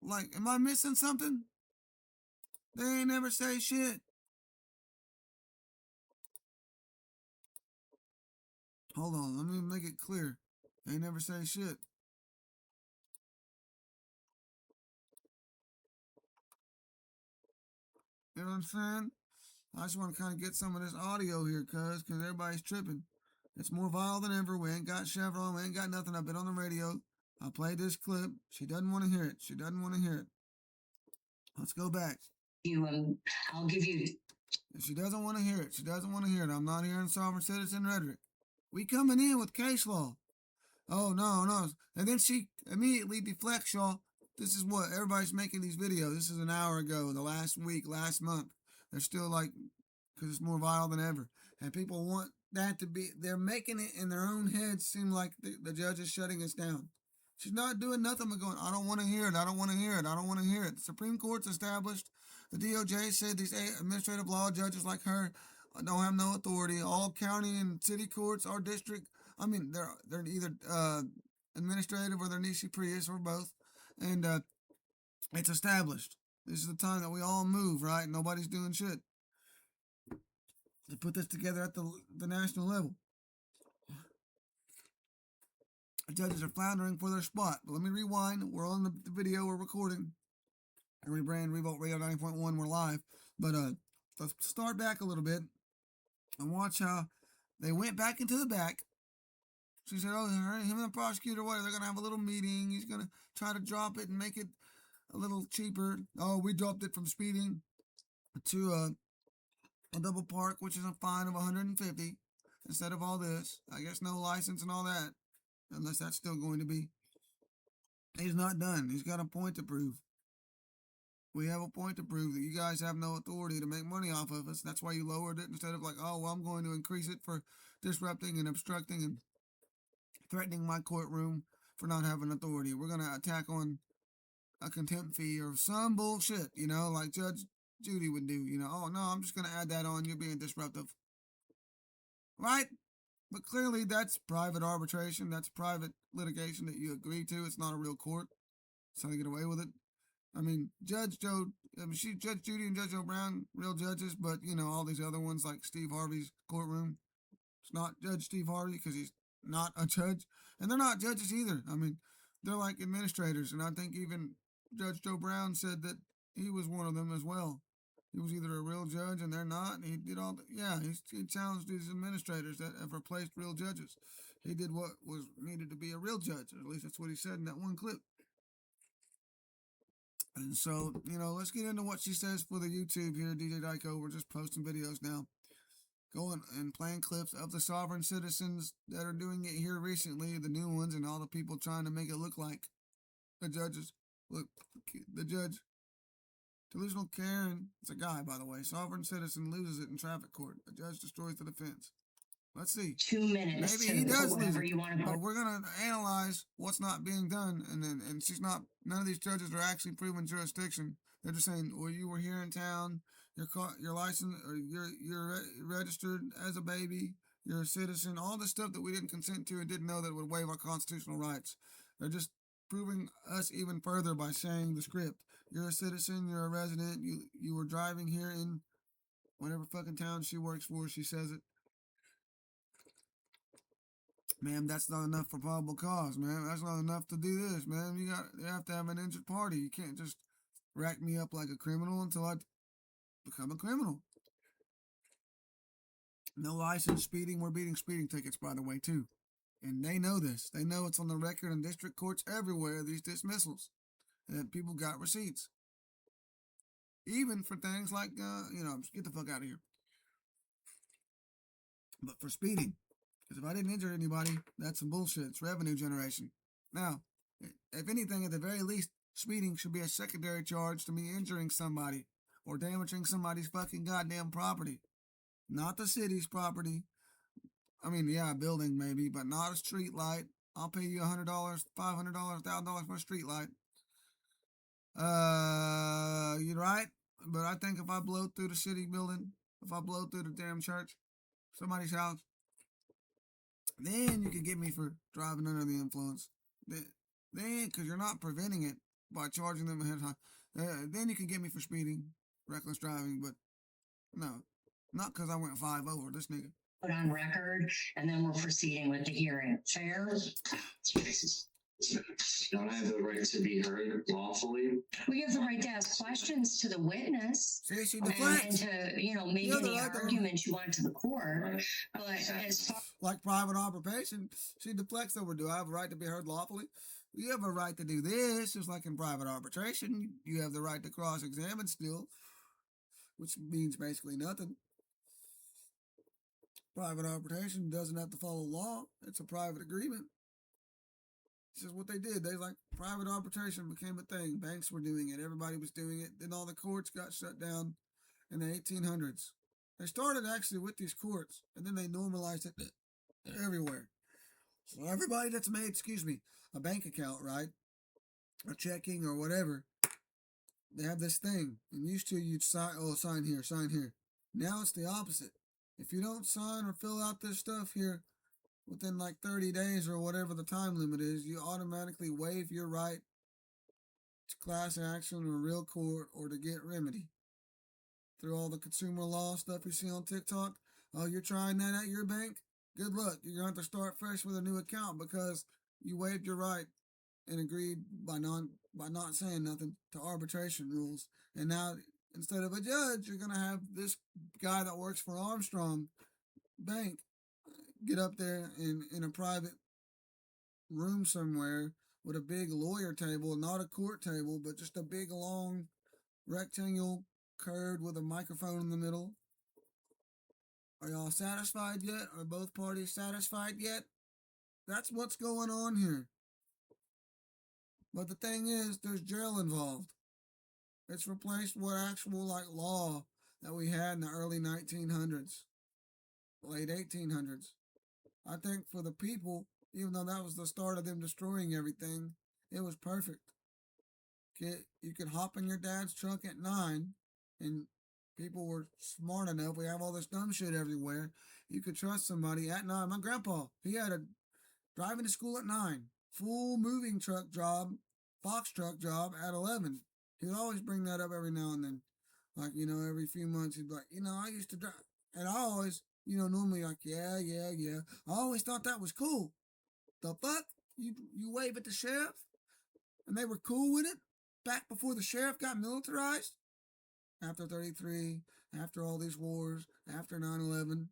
Like, am I missing something? They ain't never say shit. Hold on, let me make it clear. They never say shit. You know what I'm saying? I just want to kind of get some of this audio here, cuz everybody's tripping. It's more vile than ever. We ain't got Chevron. We ain't got nothing. I've been on the radio. I played this clip. She doesn't want to hear it. She doesn't want to hear it. Let's go back. I'll give you. If she doesn't want to hear it, she doesn't want to hear it. I'm not hearing sovereign citizen rhetoric. We coming in with case law. Oh, no, no. And then she immediately deflects, y'all. This is what everybody's making these videos. This is an hour ago, the last week, last month. They're still like, because it's more vile than ever. And people want that to be, they're making it in their own heads seem like the judge is shutting us down. She's not doing nothing but going, I don't want to hear it. I don't want to hear it. I don't want to hear it. The Supreme Court's established. The DOJ said these administrative law judges like her don't have no authority. All county and city courts, our district, I mean, they're either administrative or they're Nishi Prius or both. And it's established. This is the time that we all move, right? Nobody's doing shit. They put this together at the national level. The judges are floundering for their spot. But let me rewind. We're on the video. We're recording. Rebrand, Revolt Radio 90.1. We're live. But let's start back a little bit and watch how they went back into the back. She said, oh, him and the prosecutor, what? They're going to have a little meeting. He's going to try to drop it and make it a little cheaper. Oh, we dropped it from speeding to a double park, which is a fine of $150 instead of all this. I guess no license and all that, unless that's still going to be. He's not done. He's got a point to prove. We have a point to prove that you guys have no authority to make money off of us. That's why you lowered it instead of like, oh, well, I'm going to increase it for disrupting and obstructing and threatening my courtroom for not having authority. We're going to attack on a contempt fee or some bullshit, you know, like Judge Judy would do, you know. Oh, no, I'm just going to add that on. You're being disruptive. Right? But clearly that's private arbitration. That's private litigation that you agree to. It's not a real court. That's how they get away with it. I mean, Judge Judy and Judge O'Brown, real judges, but, you know, all these other ones like Steve Harvey's courtroom. It's not Judge Steve Harvey because he's not a judge. And they're not judges either. I mean, they're like administrators. And I think even Judge Joe Brown said that he was one of them as well. He was either a real judge and they're not. And he did all the, yeah, he challenged these administrators that have replaced real judges. He did what was needed to be a real judge. Or at least that's what he said in that one clip. And so, you know, let's get into what she says for the YouTube here, DJ Dyko. We're just posting videos now. Going and playing clips of the sovereign citizens that are doing it here recently, the new ones, and all the people trying to make it look like the judges. Look, the judge, delusional Karen, it's a guy, by the way. Sovereign citizen loses it in traffic court. The judge destroys the defense. Let's see. 2 minutes. Maybe he does lose it, but we're gonna analyze what's not being done, and she's not. None of these judges are actually proven jurisdiction. They're just saying, well, you were here in town. Your license, or you're registered as a baby. You're a citizen. All this stuff that we didn't consent to and didn't know that would waive our constitutional rights. They're just proving us even further by saying the script. You're a citizen. You're a resident. You were driving here in whatever fucking town she works for. She says it. Ma'am, that's not enough for probable cause, man. That's not enough to do this, man. You have to have an injured party. You can't just rack me up like a criminal until I become a criminal. No license, speeding. We're beating speeding tickets, by the way, too. And they know this. They know it's on the record in district courts everywhere, these dismissals. And people got receipts. Even for things like, just get the fuck out of here. But for speeding. Because if I didn't injure anybody, that's some bullshit. It's revenue generation. Now, if anything, at the very least, speeding should be a secondary charge to me injuring somebody or damaging somebody's fucking goddamn property. Not the city's property. I mean, yeah, a building maybe, but not a street light. I'll pay you $100, $500, $1,000 for a street light. You're right. But I think if I blow through the city building, if I blow through the damn church, somebody's house, then you could get me for driving under the influence. Then, because you're not preventing it. by charging them ahead of time. Then you can get me for speeding, reckless driving, but no, not because I went 5 over this nigga. Put on record, and then we're proceeding with the hearing. Fair? Don't I have the right to be heard lawfully? We have the right to ask questions to the witness. See, she And deflects. to, make any arguments you want to the court. Right. But as far Like private arbitration, she deflects over, do I have a right to be heard lawfully? You have a right to do this, just like in private arbitration. You have the right to cross-examine still, which means basically nothing. Private arbitration doesn't have to follow law. It's a private agreement. This is what they did. They like private arbitration became a thing. Banks were doing it. Everybody was doing it. Then all the courts got shut down in the 1800s. They started actually with these courts, and then they normalized it everywhere. So everybody that's made, a bank account, right? A checking or whatever, they have this thing. And used to you'd sign here, sign here. Now it's the opposite. If you don't sign or fill out this stuff here within like 30 days or whatever the time limit is, you automatically waive your right to class action or real court or to get remedy. Through all the consumer law stuff you see on TikTok, oh, you're trying that at your bank? Good luck. You're going to have to start fresh with a new account because you waived your right and agreed by not saying nothing to arbitration rules. And now, instead of a judge, you're going to have this guy that works for Armstrong Bank get up there in a private room somewhere with a big lawyer table, not a court table, but just a big long rectangle curved with a microphone in the middle. Are y'all satisfied yet? Are both parties satisfied yet? That's what's going on here. But the thing is, there's jail involved. It's replaced what actual law that we had in the early 1900s, late 1800s. I think for the people, even though that was the start of them destroying everything, it was perfect. You could hop in your dad's truck at 9, and people were smart enough. We have all this dumb shit everywhere. You could trust somebody at 9. My grandpa, he had a driving to school at 9, full moving truck job, box truck job at 11. He would always bring that up every now and then. Every few months, he'd be like, I used to drive. And I always, normally yeah. I always thought that was cool. The fuck? You wave at the sheriff? And they were cool with it? Back before the sheriff got militarized? After 33, after all these wars, after 9/11.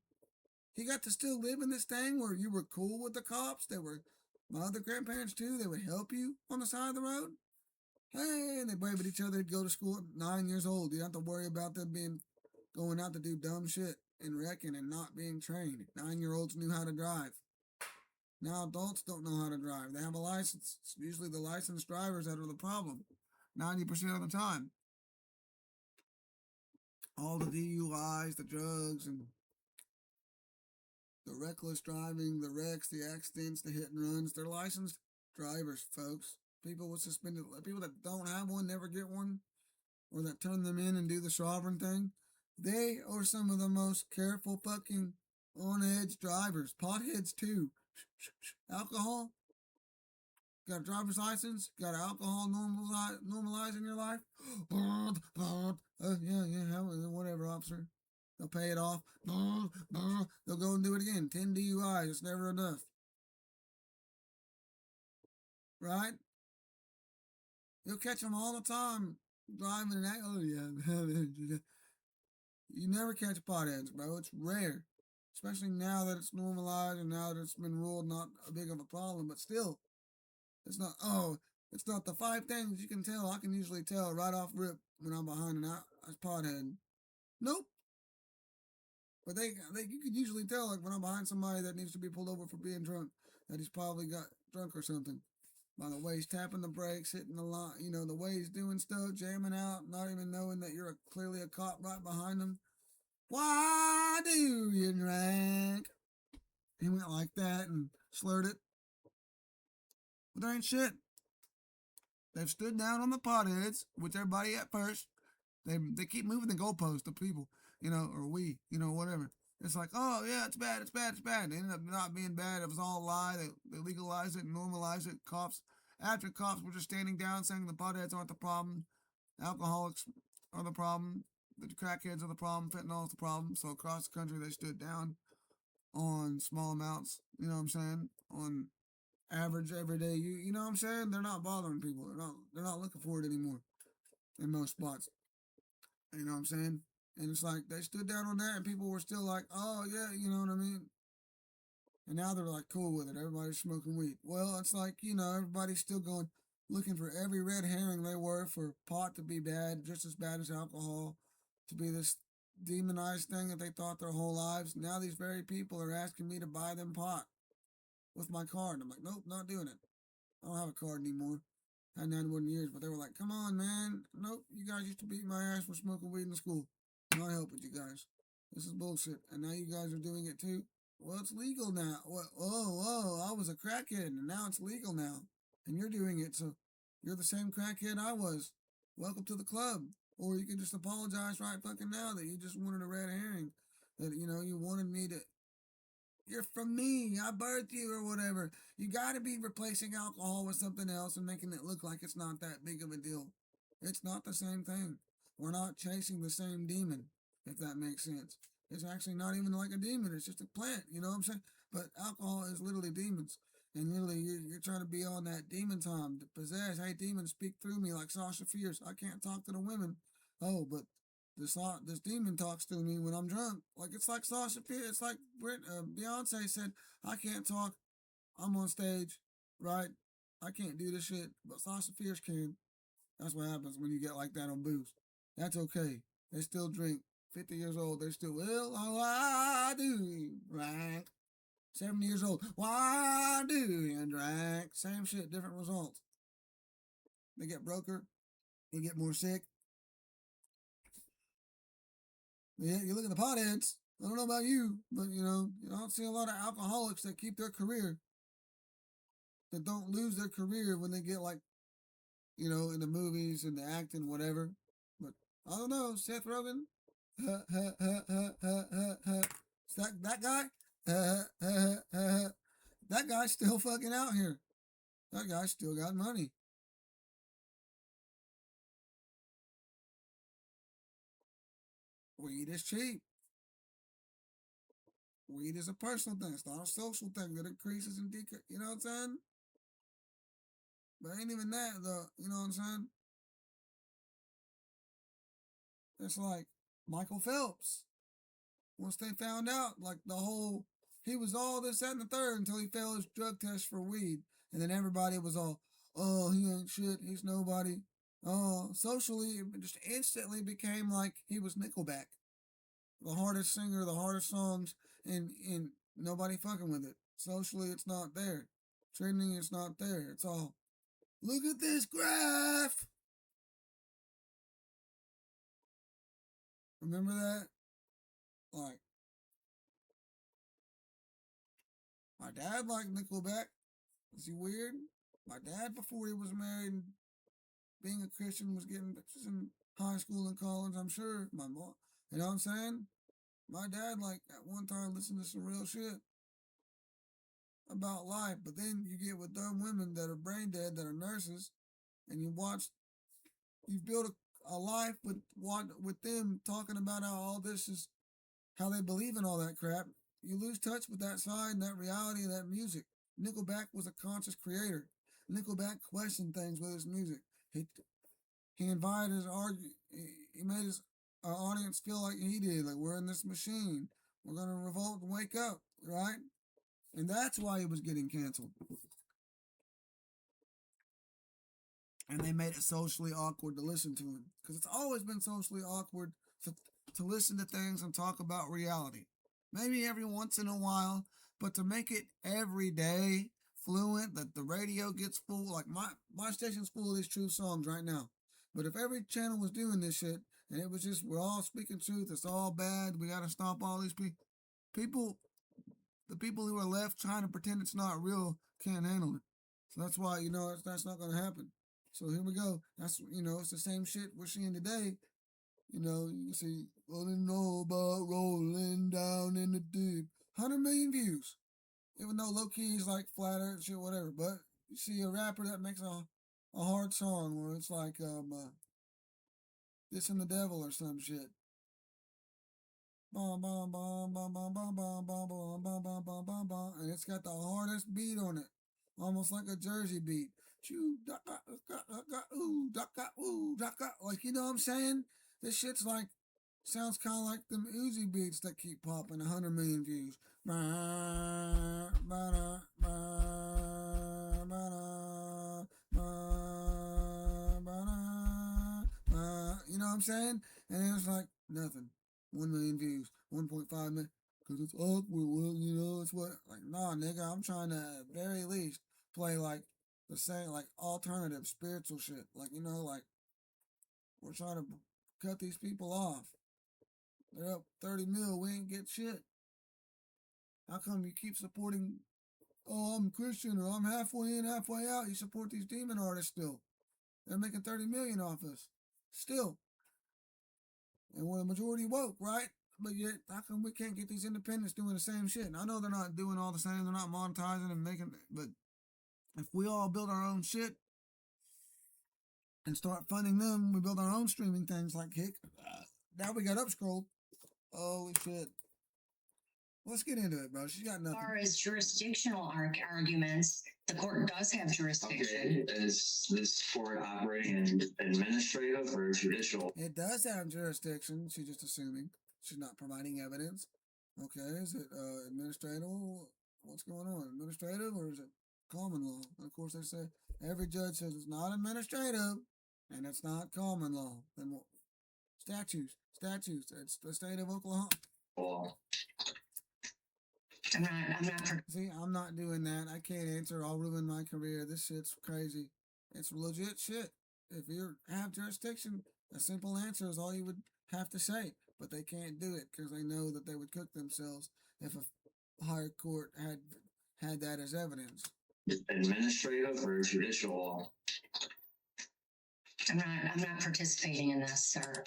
He got to still live in this thing where you were cool with the cops. They were my other grandparents too. They would help you on the side of the road. Hey, and they wave at each other. They'd go to school at 9 years old. You don't have to worry about them going out to do dumb shit and wrecking and not being trained. 9-year-olds knew how to drive. Now adults don't know how to drive. They have a license. It's usually the licensed drivers that are the problem. 90% of the time. All the DUIs, the drugs, and the reckless driving, the wrecks, the accidents, the hit and runs, they're licensed drivers, folks. People with suspended, people that don't have one, never get one, or that turn them in and do the sovereign thing. They are some of the most careful fucking on-edge drivers. Potheads too. Alcohol. Got a driver's license. Got alcohol normalizing your life. Whatever, officer. They'll pay it off. They'll go and do it again. 10 DUIs. It's never enough. Right? You'll catch them all the time driving and oh yeah. You never catch potheads, bro. It's rare. Especially now that it's normalized and now that it's been ruled not a big of a problem, but still. It's not the 5 things you can tell. I can usually tell right off rip when I'm behind a pothead. Nope. But you can usually tell when I'm behind somebody that needs to be pulled over for being drunk, that he's probably got drunk or something. By the way he's tapping the brakes, hitting the line, the way he's doing stuff, jamming out, not even knowing that you're clearly a cop right behind him. Why do you drink? He went like that and slurred it. But there ain't shit. They've stood down on the potheads with everybody at first. They keep moving the goalposts to people, or we, whatever. It's like, oh yeah, it's bad. It ended up not being bad. It was all a lie. They legalized it, normalized it. Cops after cops were just standing down saying the potheads aren't the problem, alcoholics are the problem, the crackheads are the problem, fentanyl is the problem. So across the country, they stood down on small amounts, you know what I'm saying, on average every day. You know what I'm saying? They're not bothering people. They're not looking for it anymore in most spots. You know what I'm saying? And it's like they stood down on that and people were still like, oh yeah, you know what I mean? And now they're like cool with it. Everybody's smoking weed. Well, it's like, everybody's still going looking for every red herring they were for pot to be bad, just as bad as alcohol, to be this demonized thing that they thought their whole lives. Now these very people are asking me to buy them pot with my card. I'm like, nope, not doing it. I don't have a card anymore. I hadn't had one in years, but they were like, come on, man. Nope, you guys used to beat my ass for smoking weed in school. Not helping you guys. This is bullshit. And now you guys are doing it too? Well, it's legal now. What? Whoa, I was a crackhead and now it's legal now. And you're doing it, so you're the same crackhead I was. Welcome to the club. Or you can just apologize right fucking now that you just wanted a red herring. That, you wanted me to, you're from me, I birthed you or whatever. You gotta be replacing alcohol with something else and making it look like it's not that big of a deal. It's not the same thing. We're not chasing the same demon, if that makes sense. It's actually not even like a demon, it's just a plant, you know what I'm saying? But alcohol is literally demons. And literally, you're trying to be on that demon time to possess. Hey, demon, speak through me like Sasha Fierce. I can't talk to the women. Oh, but this demon talks to me when I'm drunk. Like, it's like Sasha Fierce. It's like Beyonce said, I can't talk. I'm on stage, right? I can't do this shit, but Sasha Fierce can. That's what happens when you get like that on booze. That's okay. They still drink. 50 years old, they still, well, I do, right? 70 years old, why do you drink? Same shit, different results. They get broker, they get more sick. Yeah, you look at the potheads. I don't know about you, but you don't see a lot of alcoholics that keep their career, that don't lose their career when they get like, in the movies and the acting, whatever. But I don't know, Seth Rogen, that guy, that guy's still fucking out here. That guy still got money. Weed is cheap. Weed is a personal thing. It's not a social thing that increases and decreases. You know what I'm saying? But ain't even that, though. You know what I'm saying? It's like Michael Phelps. Once they found out, like he was all this, that, and the third until he failed his drug test for weed. And then everybody was all, oh, he ain't shit. He's nobody. Socially, it just instantly became like he was Nickelback. The hardest singer, the hardest songs, and nobody fucking with it. Socially, it's not there. Trending, it's not there. It's all, look at this graph. Remember that? Like, my dad liked Nickelback. Is he weird? My dad, before he was married and being a Christian, was getting bitches in high school and college, I'm sure. My mom, you know what I'm saying? My dad, like, at one time listened to some real shit about life, but then you get with dumb women that are brain dead, that are nurses, and you've built a life with them talking about how all this is, how they believe in all that crap. You lose touch with that side and that reality of that music. Nickelback was a conscious creator. Nickelback questioned things with his music. He invited he made his audience feel like he did, like we're in this machine. We're gonna revolt and wake up, right? And that's why he was getting canceled. And they made it socially awkward to listen to him. Because it's always been socially awkward to listen to things and talk about reality. Maybe every once in a while, but to make it every day fluent, that the radio gets full, like my station's full of these true songs right now. But if every channel was doing this shit, and it was just, we're all speaking truth, it's all bad, we gotta stop all these people, the people who are left trying to pretend it's not real can't handle it. So that's why, that's not gonna happen. So here we go. That's, it's the same shit we're seeing today. You see, I didn't know about rolling down in the deep. 100 million views. Even though low key is like flat earth shit, whatever. But you see a rapper that makes a hard song where it's like this and the devil or some shit. Bum, bum, bum, bum, bum, bum, bum, bum, bum, bum, bum, bum, bum, bum, and it's got the hardest beat on it, almost like a Jersey beat. Choo, ooh, ooh, like, you know what I'm saying? This shit's like, sounds kind of like them Uzi beats that keep popping 100 million views. You know what I'm saying? And it's like nothing. 1 million views, 1.5 million. Cause it's awkward. Well, you know, it's what. Like, nah, nigga, I'm trying to at very least play like the same, like alternative spiritual shit. Like, you know, like we're trying to cut these people off. They're up 30 mil. We ain't get shit. How come you keep supporting? Oh, I'm Christian, or I'm halfway in, halfway out. You support these demon artists still. They're making 30 million off us. Still. And we're the majority woke, right? But yet, how come we can't get these independents doing the same shit? And I know they're not doing all the same. They're not monetizing and making, but if we all build our own shit and start funding them, we build our own streaming things like Kick. Now we got upscrolled. Holy shit. Let's get into it, bro. She's got As nothing. far as jurisdictional arguments, the court does have jurisdiction. Okay, is this court operating in administrative or judicial? It does have jurisdiction. She's just assuming. She's not providing evidence. Okay, is it administrative? What's going on? Administrative or is it common law? And of course, they say every judge says it's not administrative and it's not common law. Then what? Statutes. It's the state of Oklahoma. Well, I'm not. See, I'm not doing that. I can't answer. I'll ruin my career. This shit's crazy. It's legit shit. If you have jurisdiction, a simple answer is all you would have to say. But they can't do it because they know that they would cook themselves if a higher court had that as evidence. administrative or judicial? I'm not participating in this, sir.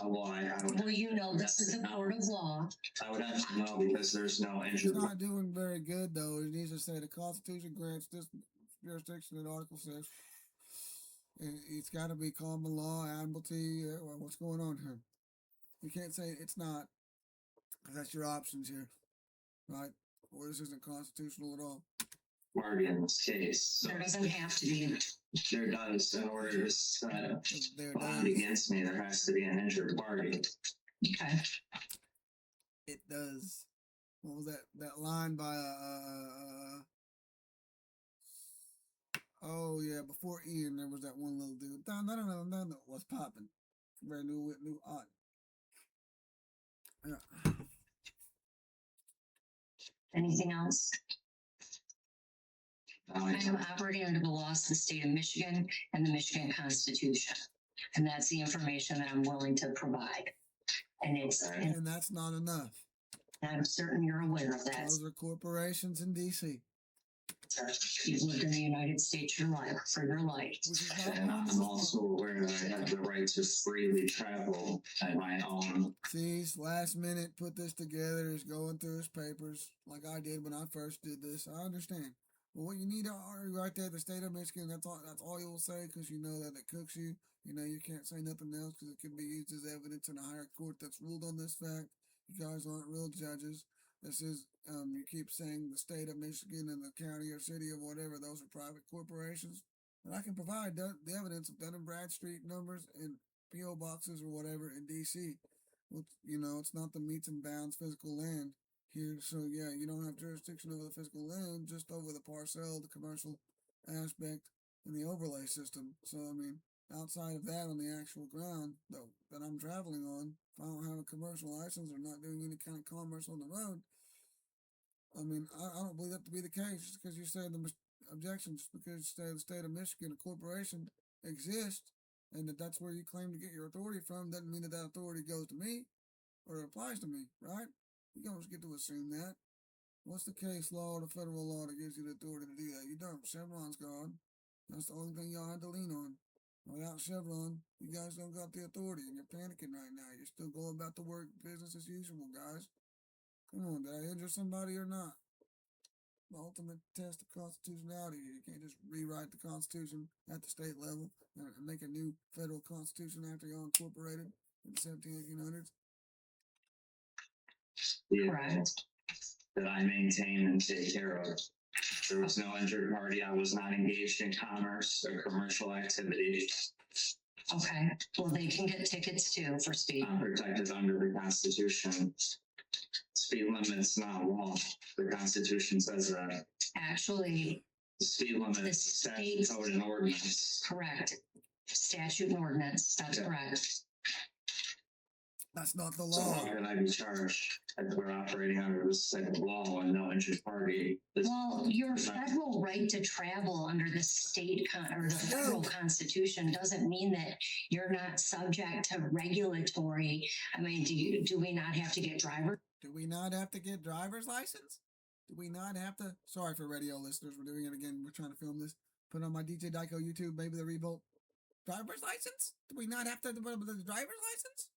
Well, I would. Well, you know, this is a court of law. I would have to know because there's no He's interest. not doing very good, though. He needs to say the Constitution grants this jurisdiction in Article 6. It's got to be common law, admiralty. What's going on here? You can't say it's not, because that's your options here, right? Or this isn't constitutional at all. Party in this case. So There doesn't have to be. there does, in order to set a There bond does. against me, there has to be an injured party. Okay. It does. What was that line by oh yeah, before Ian there was that one little dude. No, what's popping? Brand new odd. Yeah. Anything else? I I am operating under the laws of the state of Michigan and the Michigan Constitution. And that's the information that I'm willing to provide. And And that's not enough. I'm certain you're aware of that. Those are corporations in DC. Sir. You've lived in the United States your life, for your life. Which is not and one I'm also aware that I have the right to freely travel at my own. See, last minute put this together, is going through his papers like I did when I first did this. I understand. But what you need to argue right there, the state of Michigan, that's all you'll say because you know that it cooks you. You know, you can't say nothing else because it can be used as evidence in a higher court that's ruled on this fact. You guys aren't real judges. This is, you keep saying the state of Michigan and the county or city or whatever, those are private corporations. But I can provide the evidence of Dun & Bradstreet numbers and P.O. boxes or whatever in D.C. Which, you know, it's not the meets and bounds physical land here. So, yeah, you don't have jurisdiction over the physical land, just over the parcel, the commercial aspect, and the overlay system. So, I mean, outside of that on the actual ground that I'm traveling on, if I don't have a commercial license or not doing any kind of commerce on the road, I mean, I don't believe that to be the case. Just because you say the objection, just because you say the state of Michigan, a corporation exists, and that's where you claim to get your authority from, doesn't mean that authority goes to me or applies to me, right? You don't get to assume that. What's the case law or the federal law that gives you the authority to do that? You don't. Chevron's gone. That's the only thing y'all have to lean on. Without Chevron, you guys don't got the authority, and you're panicking right now. You're still going about the work business as usual, guys. Come on, did I injure somebody or not? the ultimate test of constitutionality. You can't just rewrite the Constitution at the state level and make a new federal Constitution after y'all incorporated in the 1800s. Correct. That I maintain and take care of. There was no injured party. I was not engaged in commerce or commercial activity. Okay, well, they can get tickets too for speed. I'm protected under the Constitution. Speed limit's not law. The Constitution says that. Actually, The speed limit the is state, statute, code, and ordinance. correct. Statute and ordinance, that's Yeah. correct. That's not the So law. how can I be charged if we're operating under this type of law and no injured party? Well, your federal right to travel under the or the federal constitution doesn't mean that you're not subject to regulatory. I mean, do we not have to get driver's? Do we not have to get driver's license? Do we not have to? Sorry for radio listeners, we're doing it again. We're trying to film this. Put it on my DJ Dyko YouTube, maybe the Revolt. Driver's license? Do we not have to put the driver's license?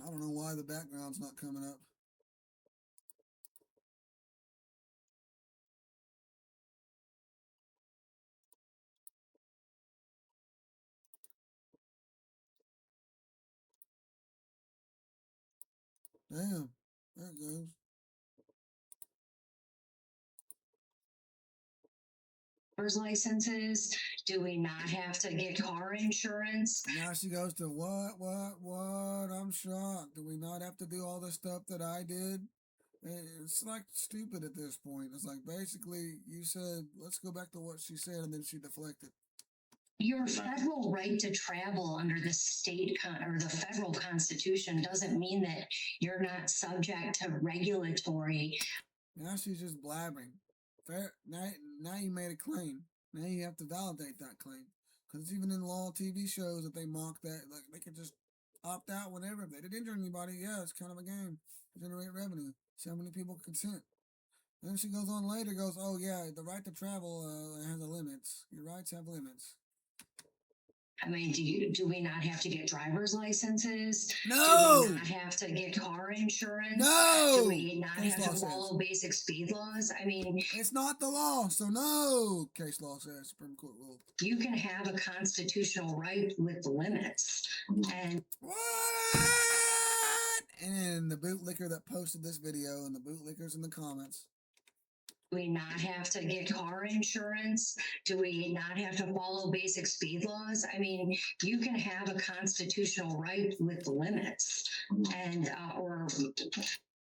I don't know why the background's not coming up. Damn, there it goes. Licenses? Do we not have to get car insurance? Now she goes to what? I'm shocked. Do we not have to do all the stuff that I did? It's like stupid at this point. It's like basically you said, let's go back to what she said, and then she deflected. Your federal right to travel under the or the federal constitution doesn't mean that you're not subject to regulatory. Now she's just blabbering. Fair. Now you made a claim. Now you have to validate that claim. Because even in law TV shows that they mock that, like they could just opt out whenever. If they didn't injure anybody, yeah, it's kind of a game. Generate revenue. See how many people consent. Then she goes on later, goes, oh yeah, the right to travel has a limits. Your rights have limits. I mean, do we not have to get driver's licenses? No! Do we not have to get car insurance? No! Do we not Case have law to says. follow basic speed laws? I mean, it's not the law, so no. Case law says, Supreme Court rule. You can have a constitutional right with limits. And what? And the bootlicker that posted this video and the bootlickers in the comments. Do we not have to get car insurance? Do we not have to follow basic speed laws? I mean, you can have a constitutional right with limits and, or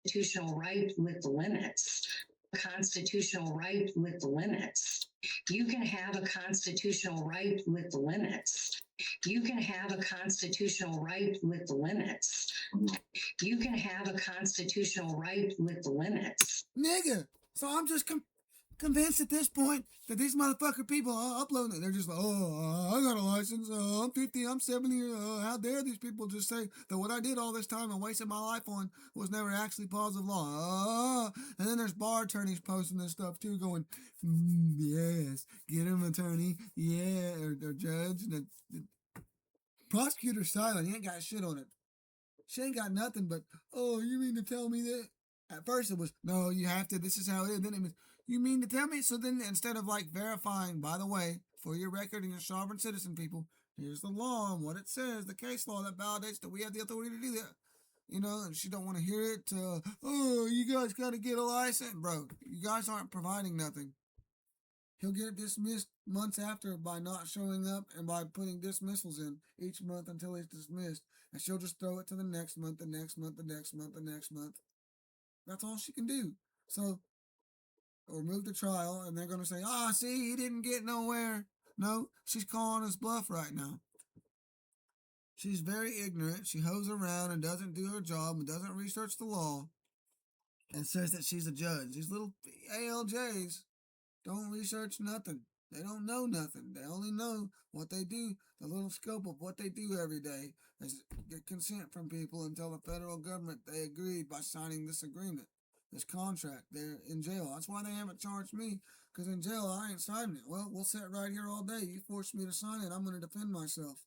constitutional right with limits. Constitutional right with limits. You can have a constitutional right with limits. You can have a constitutional right with limits. You can have a constitutional right with limits. Nigga. So I'm just convinced at this point that these motherfucker people are uploading it. They're just like, oh, I got a license. I'm 50, I'm 70. How dare these people just say that what I did all this time and wasted my life on was never actually positive law. And then there's bar attorneys posting this stuff too, going, yes, get him an attorney. Yeah, or judge. And the prosecutor's silent. He ain't got shit on it. She ain't got nothing but, oh, you mean to tell me that? At first it was, no, you have to, this is how it is. Then it was, you mean to tell me? So then instead of like verifying, by the way, for your record and your sovereign citizen people, here's the law and what it says, the case law that validates that we have the authority to do that. You know, and she don't want to hear it. Oh, you guys got to get a license. Bro, you guys aren't providing nothing. He'll get dismissed months after by not showing up and by putting dismissals in each month until he's dismissed. And she'll just throw it to the next month, the next month, the next month, the next month. That's all she can do. So, or move to trial, and they're going to say, see, he didn't get nowhere. No, she's calling us bluff right now. She's very ignorant. She hoes around and doesn't do her job and doesn't research the law and says that she's a judge. These little ALJs don't research nothing. They don't know nothing. They only know what they do, the little scope of what they do every day is get consent from people and tell the federal government they agreed by signing this agreement. this contract. They're in jail. That's why they haven't charged me, because in jail I ain't signing it. Well, we'll sit right here all day. You force me to sign it, I'm going to defend myself.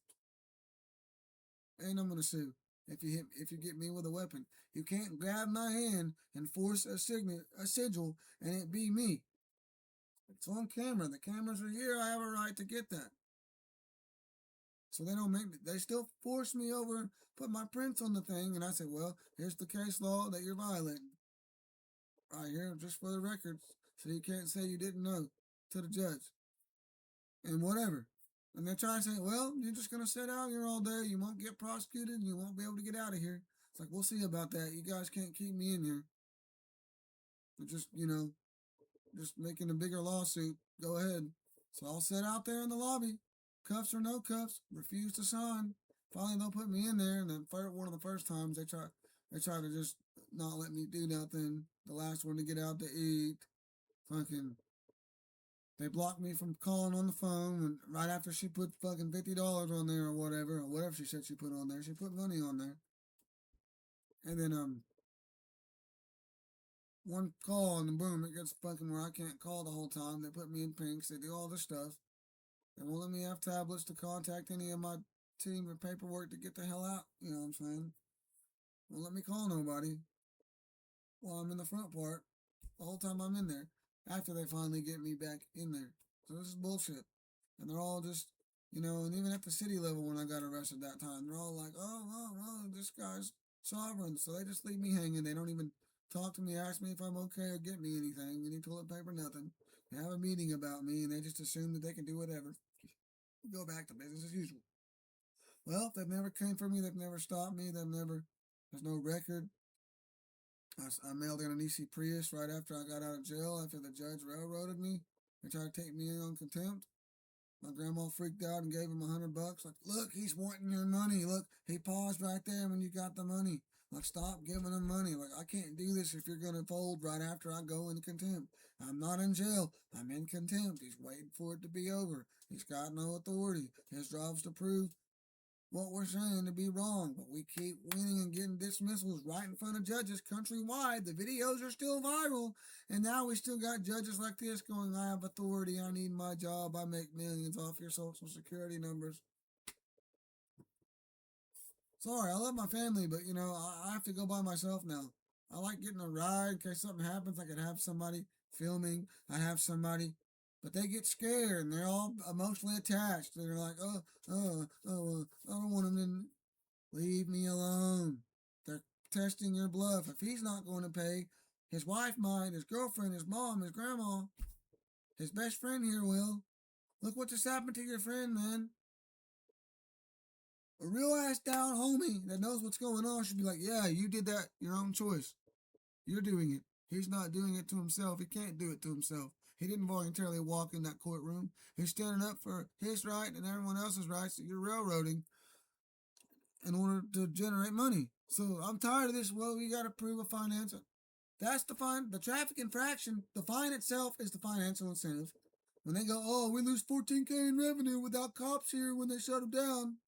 And I'm going to sue. If you get me with a weapon, you can't grab my hand and force a sigil, and it be me. It's on camera. The cameras are here. I have a right to get that. So they don't they still force me over, put my prints on the thing, and I said, well, here's the case law that you're violating. Right here, just for the records, so you can't say you didn't know to the judge. And whatever. And they're trying to say, well, you're just going to sit out here all day. You won't get prosecuted, and you won't be able to get out of here. It's like, we'll see about that. You guys can't keep me in here. They're just, just making a bigger lawsuit. Go ahead. So I'll sit out there in the lobby. Cuffs or no cuffs, refuse to sign. Finally, they'll put me in there, and then one of the first times they try to just not let me do nothing. The last one to get out to eat, they blocked me from calling on the phone. And right after she put fucking $50 on there or whatever she said she put on there, she put money on there. And then one call and boom, it gets fucking where I can't call the whole time. They put me in pinks. They do all this stuff. They won't let me have tablets to contact any of my team or paperwork to get the hell out. You know what I'm saying? Won't let me call nobody while I'm in the front part the whole time I'm in there, after they finally get me back in there. So this is bullshit. And they're all just, and even at the city level when I got arrested that time, they're all like, oh, this guy's sovereign. So they just leave me hanging. They don't even talk to me, ask me if I'm okay or get me anything, any toilet paper, nothing. They have a meeting about me and they just assume that they can do whatever. Go back to business as usual. Well, they've never came for me. They've never stopped me. There's no record. I mailed in an EC Prius right after I got out of jail, after the judge railroaded me. They tried to take me in on contempt. My grandma freaked out and gave him $100. Like, look, he's wanting your money. Look, he paused right there when you got the money. Like, stop giving him money. Like, I can't do this if you're going to fold right after I go into contempt. I'm not in jail. I'm in contempt. He's waiting for it to be over. He's got no authority. His job's to prove what we're saying to be wrong, but we keep winning and getting dismissals right in front of judges countrywide. The videos are still viral, and now we still got judges like this going, I have authority, I need my job, I make millions off your social security numbers. Sorry, I love my family, but I have to go by myself now. I like getting a ride in case something happens. I could have somebody filming, I have somebody. But they get scared and they're all emotionally attached. They're like, I don't want him to leave me alone. They're testing your bluff. If he's not going to pay, his wife might, his girlfriend, his mom, his grandma, his best friend here will. Look what just happened to your friend, man. A real ass down homie that knows what's going on should be like, yeah, you did that, your own choice. You're doing it. He's not doing it to himself. He can't do it to himself. He didn't voluntarily walk in that courtroom. He's standing up for his right and everyone else's rights that you're railroading in order to generate money. So I'm tired of this. Well, we got to prove a financial. That's the traffic infraction. The fine itself is the financial incentive. When they go, oh, we lose $14K in revenue without cops here when they shut them down.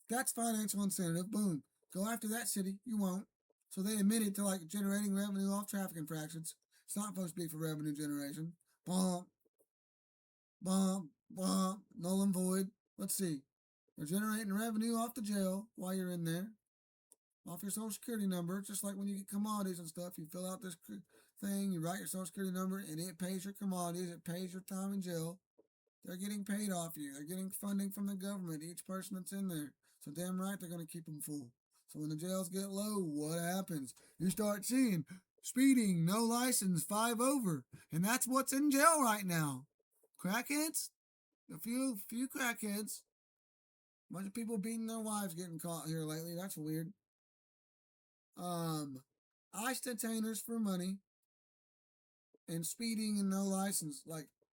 That's financial incentive. Boom. Go after that city. You won't. So they admitted to generating revenue off traffic infractions. It's not supposed to be for revenue generation. Bump, null and void. Let's see. They're generating revenue off the jail while you're in there, off your social security number. Just like when you get commodities and stuff, you fill out this thing, you write your social security number, and it pays your commodities. It pays your time in jail. They're getting paid off you. They're getting funding from the government, each person that's in there. So damn right they're going to keep them full. So when the jails get low, what happens? You start seeing speeding, no license, 5 over. And that's what's in jail right now. Crackheads? A few crackheads. A bunch of people beating their wives getting caught here lately. That's weird. ICE detainers for money. And speeding and no license.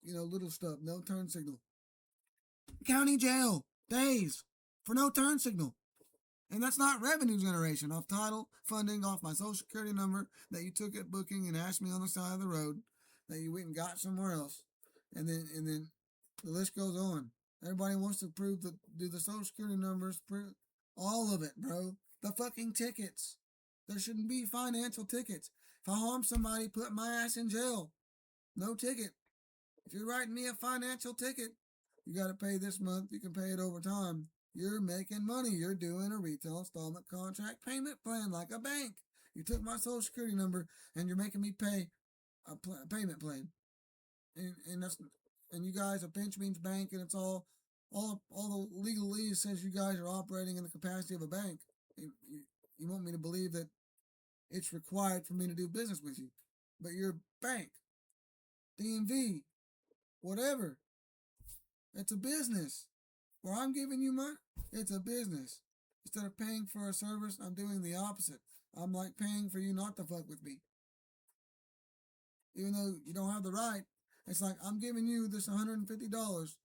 Little stuff. No turn signal. County jail. Days. For no turn signal. And that's not revenue generation off title, funding, off my social security number that you took at booking and asked me on the side of the road that you went and got somewhere else. And then the list goes on. Everybody wants to do the social security numbers, all of it, bro. The fucking tickets. There shouldn't be financial tickets. If I harm somebody, put my ass in jail. No ticket. If you're writing me a financial ticket, you got to pay this month. You can pay it over time. You're making money. You're doing a retail installment contract payment plan like a bank. You took my social security number and you're making me pay a payment plan. And that's, and you guys, a pinch means bank, and it's all the legalese says you guys are operating in the capacity of a bank. You want me to believe that it's required for me to do business with you, but you're a bank, DMV, whatever. It's a business. Where I'm giving you money, it's a business. Instead of paying for a service, I'm doing the opposite. I'm like paying for you not to fuck with me. Even though you don't have the right, it's like I'm giving you this $150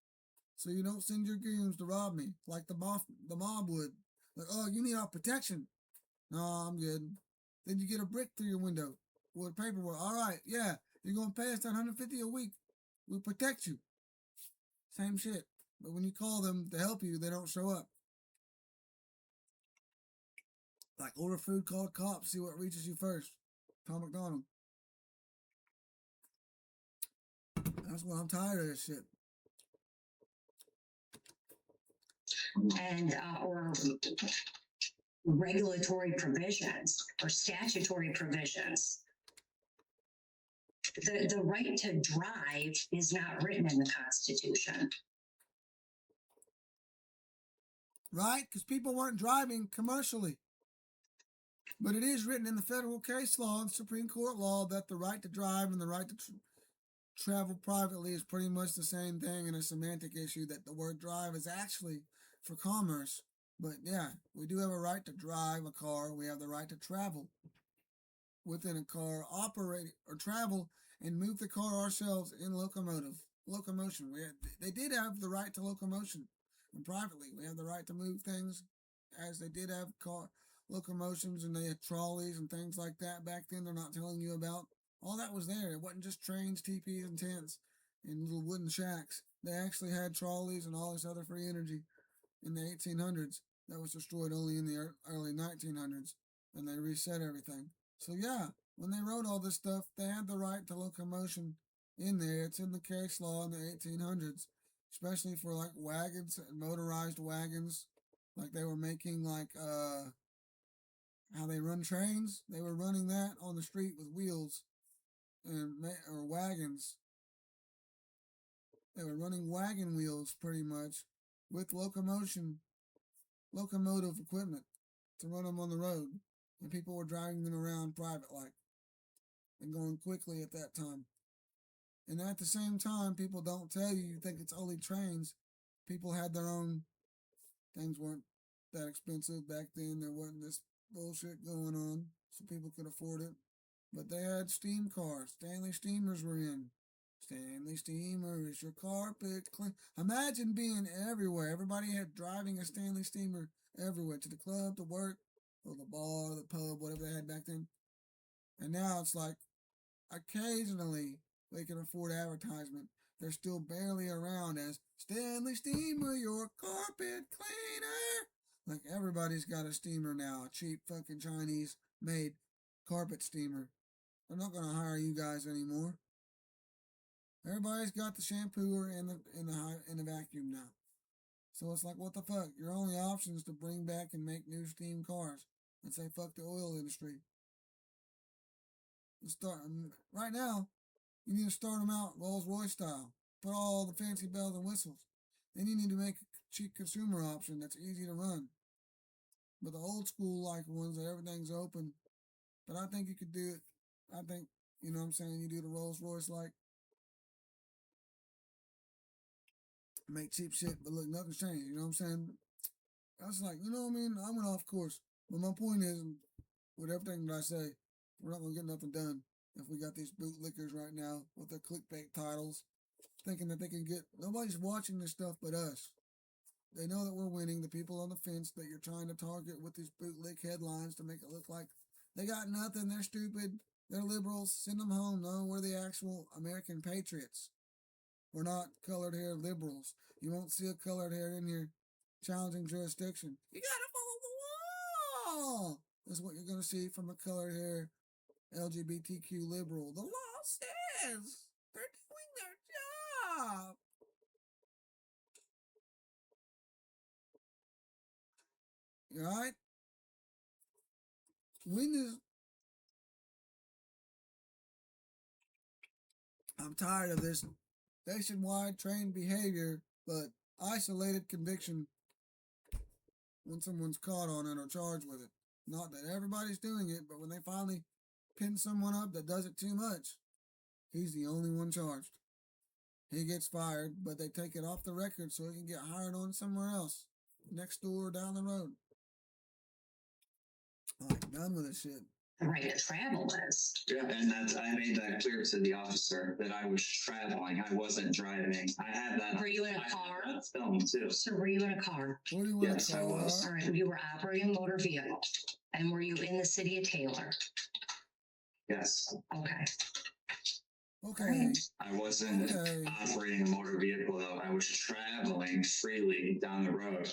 so you don't send your goons to rob me like the mob would. Like, oh, you need our protection. No, I'm good. Then you get a brick through your window with paperwork. All right, yeah, you're going to pay us that $150 a week. We'll protect you. Same shit. But when you call them to help you, they don't show up. Like order food, call cops, see what reaches you first. Tom McDonald. That's why I'm tired of this shit. And or regulatory provisions or statutory provisions. The right to drive is not written in the Constitution. Right? Because people weren't driving commercially. But it is written in the federal case law and Supreme Court law that the right to drive and the right to travel privately is pretty much the same thing, and a semantic issue that the word drive is actually for commerce. But yeah, we do have a right to drive a car. We have the right to travel within a car, operate or travel and move the car ourselves in locomotion. They did have the right to locomotion, and privately we have the right to move things, as they did have car locomotions, and they had trolleys and things like that back then. They're not telling you about. All that was there. It wasn't just trains, teepees, and tents and little wooden shacks. They actually had trolleys and all this other free energy in the 1800s that was destroyed only in the early 1900s, and they reset everything. So yeah, when they wrote all this stuff, they had the right to locomotion in there. It's in the case law in the 1800s, especially for like wagons and motorized wagons. Like they were making like how they run trains. They were running that on the street with wheels or wagons. They were running wagon wheels pretty much with locomotive equipment to run them on the road, and people were driving them around private like and going quickly at that time. And at the same time, people don't tell you. You think it's only trains. People had their own things. Weren't that expensive back then. There wasn't this bullshit going on, so people could afford it. But they had steam cars. Stanley steamers were in. Stanley steamer, is your carpet clean? Imagine being everywhere. Everybody had driving a Stanley steamer everywhere, to the club, to work, or the bar, the pub, whatever they had back then. And now it's like occasionally they can afford advertisement. They're still barely around as Stanley steamer, your carpet cleaner. Like everybody's got a steamer now, a cheap fucking Chinese made carpet steamer. They're not going to hire you guys anymore. Everybody's got the shampooer and the vacuum now. So it's like, what the fuck? Your only option is to bring back and make new steam cars and say fuck the oil industry. Right now, you need to start them out Rolls-Royce style. Put all the fancy bells and whistles. Then you need to make a cheap consumer option that's easy to run. But the old school like ones that everything's open. But I think you could do it. I think, you know what I'm saying, you do the Rolls-Royce like. Make cheap shit, but look, nothing's changed. You know what I'm saying? I was like, you know what I mean? I went off course. But my point is, with everything that I say, we're not going to get nothing done if we got these bootlickers right now with their clickbait titles, thinking that they can get... Nobody's watching this stuff but us. They know that we're winning. The people on the fence that you're trying to target with these bootleg headlines to make it look like they got nothing, they're stupid, they're liberals, send them home. No, we're the actual American patriots. We're not colored hair liberals. You won't see a colored hair in here challenging jurisdiction. You gotta follow the law. That's what you're gonna see from a colored hair LGBTQ liberal. The law says they're doing their job. You all right? When is I'm tired of this nationwide trained behavior, but isolated conviction when someone's caught on it or charged with it. Not that everybody's doing it, but when they finally pin someone up that does it too much, he's the only one charged. He gets fired, but they take it off the record so he can get hired on somewhere else, next door, down the road. I'm done with this shit. The right to travel is. Yeah, and I made that clear to the officer that I was traveling. I wasn't driving. I had that. Were you in a I had car? that film too. So were you in a car? What do you want Yes, to I call was. All right, you were operating a motor vehicle. And were you in the city of Taylor? Yes, Okay. Okay. I wasn't operating a motor vehicle though. I was traveling freely down the road.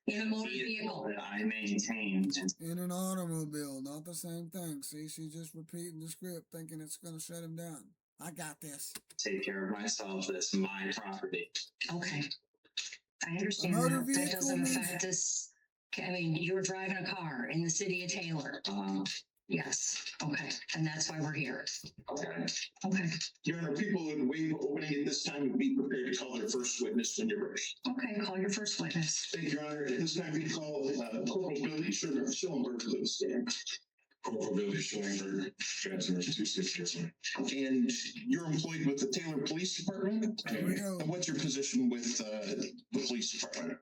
In a motor vehicle. That I maintained. In an automobile, not the same thing. See, she's just repeating the script, thinking it's going to shut him down. I got this. Take care of myself. That's my property. Okay. I understand A motor that. That vehicle doesn't means- affect this. I mean, you were driving a car in the city of Taylor. Yes. Okay. And that's why we're here. Okay. Okay. Your Honor, people in waive opening at this time would be prepared to call their first witness when you're ready. Okay. Call your first witness. Thank you, Your Honor. At this time, we call Corporal Billy Schillenberg to the stand. Corporal Billy Schillenberg, Johnson, 260. And you're employed with the Taylor Police Department? Here we go. And what's your position with the police department?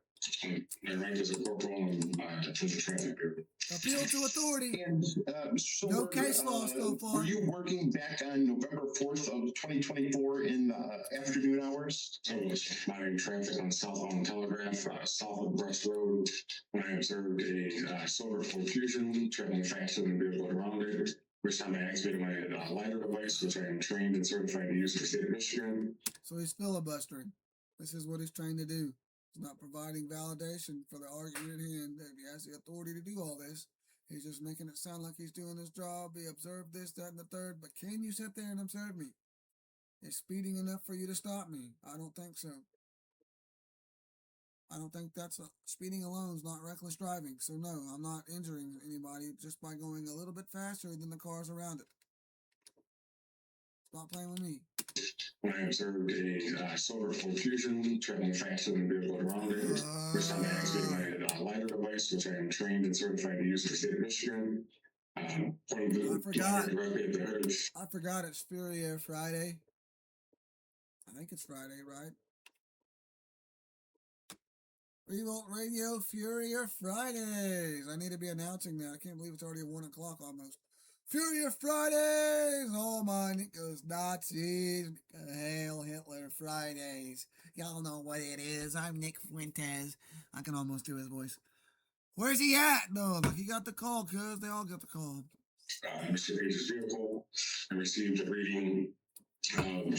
My rank is a corporal and in the traffic bureau. Appeal to authority. And Mr. No Schillenberg, case law so far. were you working back on November 4th of 2024 in afternoon hours? I was monitoring traffic on southbound Telegraph, south of Brush Road, when I observed a silver Ford Fusion traveling faster than the vehicle around it. Which time I activated my LiDAR device, which I am trained and certified to use in the state of Michigan. So he's filibustering. This is what he's trying to do. He's not providing validation for the argument at hand that he has the authority to do all this. He's just making it sound like he's doing his job. He observed this, that, and the third. But can you sit there and observe me? Is speeding enough for you to stop me? I don't think so. I don't think speeding alone is not reckless driving. So no, I'm not injuring anybody just by going a little bit faster than the cars around it. Stop playing with me. When I observed a silver Ford Fusion traveling faster than the vehicle around it. Which time I activated my LiDAR device, which I am trained and certified to use in the state of Michigan. I forgot it's Fury Air Friday. I think it's Friday, right? Revolt Radio Fury Air Fridays. I need to be announcing that. I can't believe it's already 1 o'clock almost. Fury Air Fridays. Oh my, it goes Nazis. Hail Hitler Fridays. Y'all know what it is. I'm Nick Fuentes. I can almost do his voice. Where's he at? No, like he got the call, cuz they all got the call. Mr. Page's vehicle. I received a reading of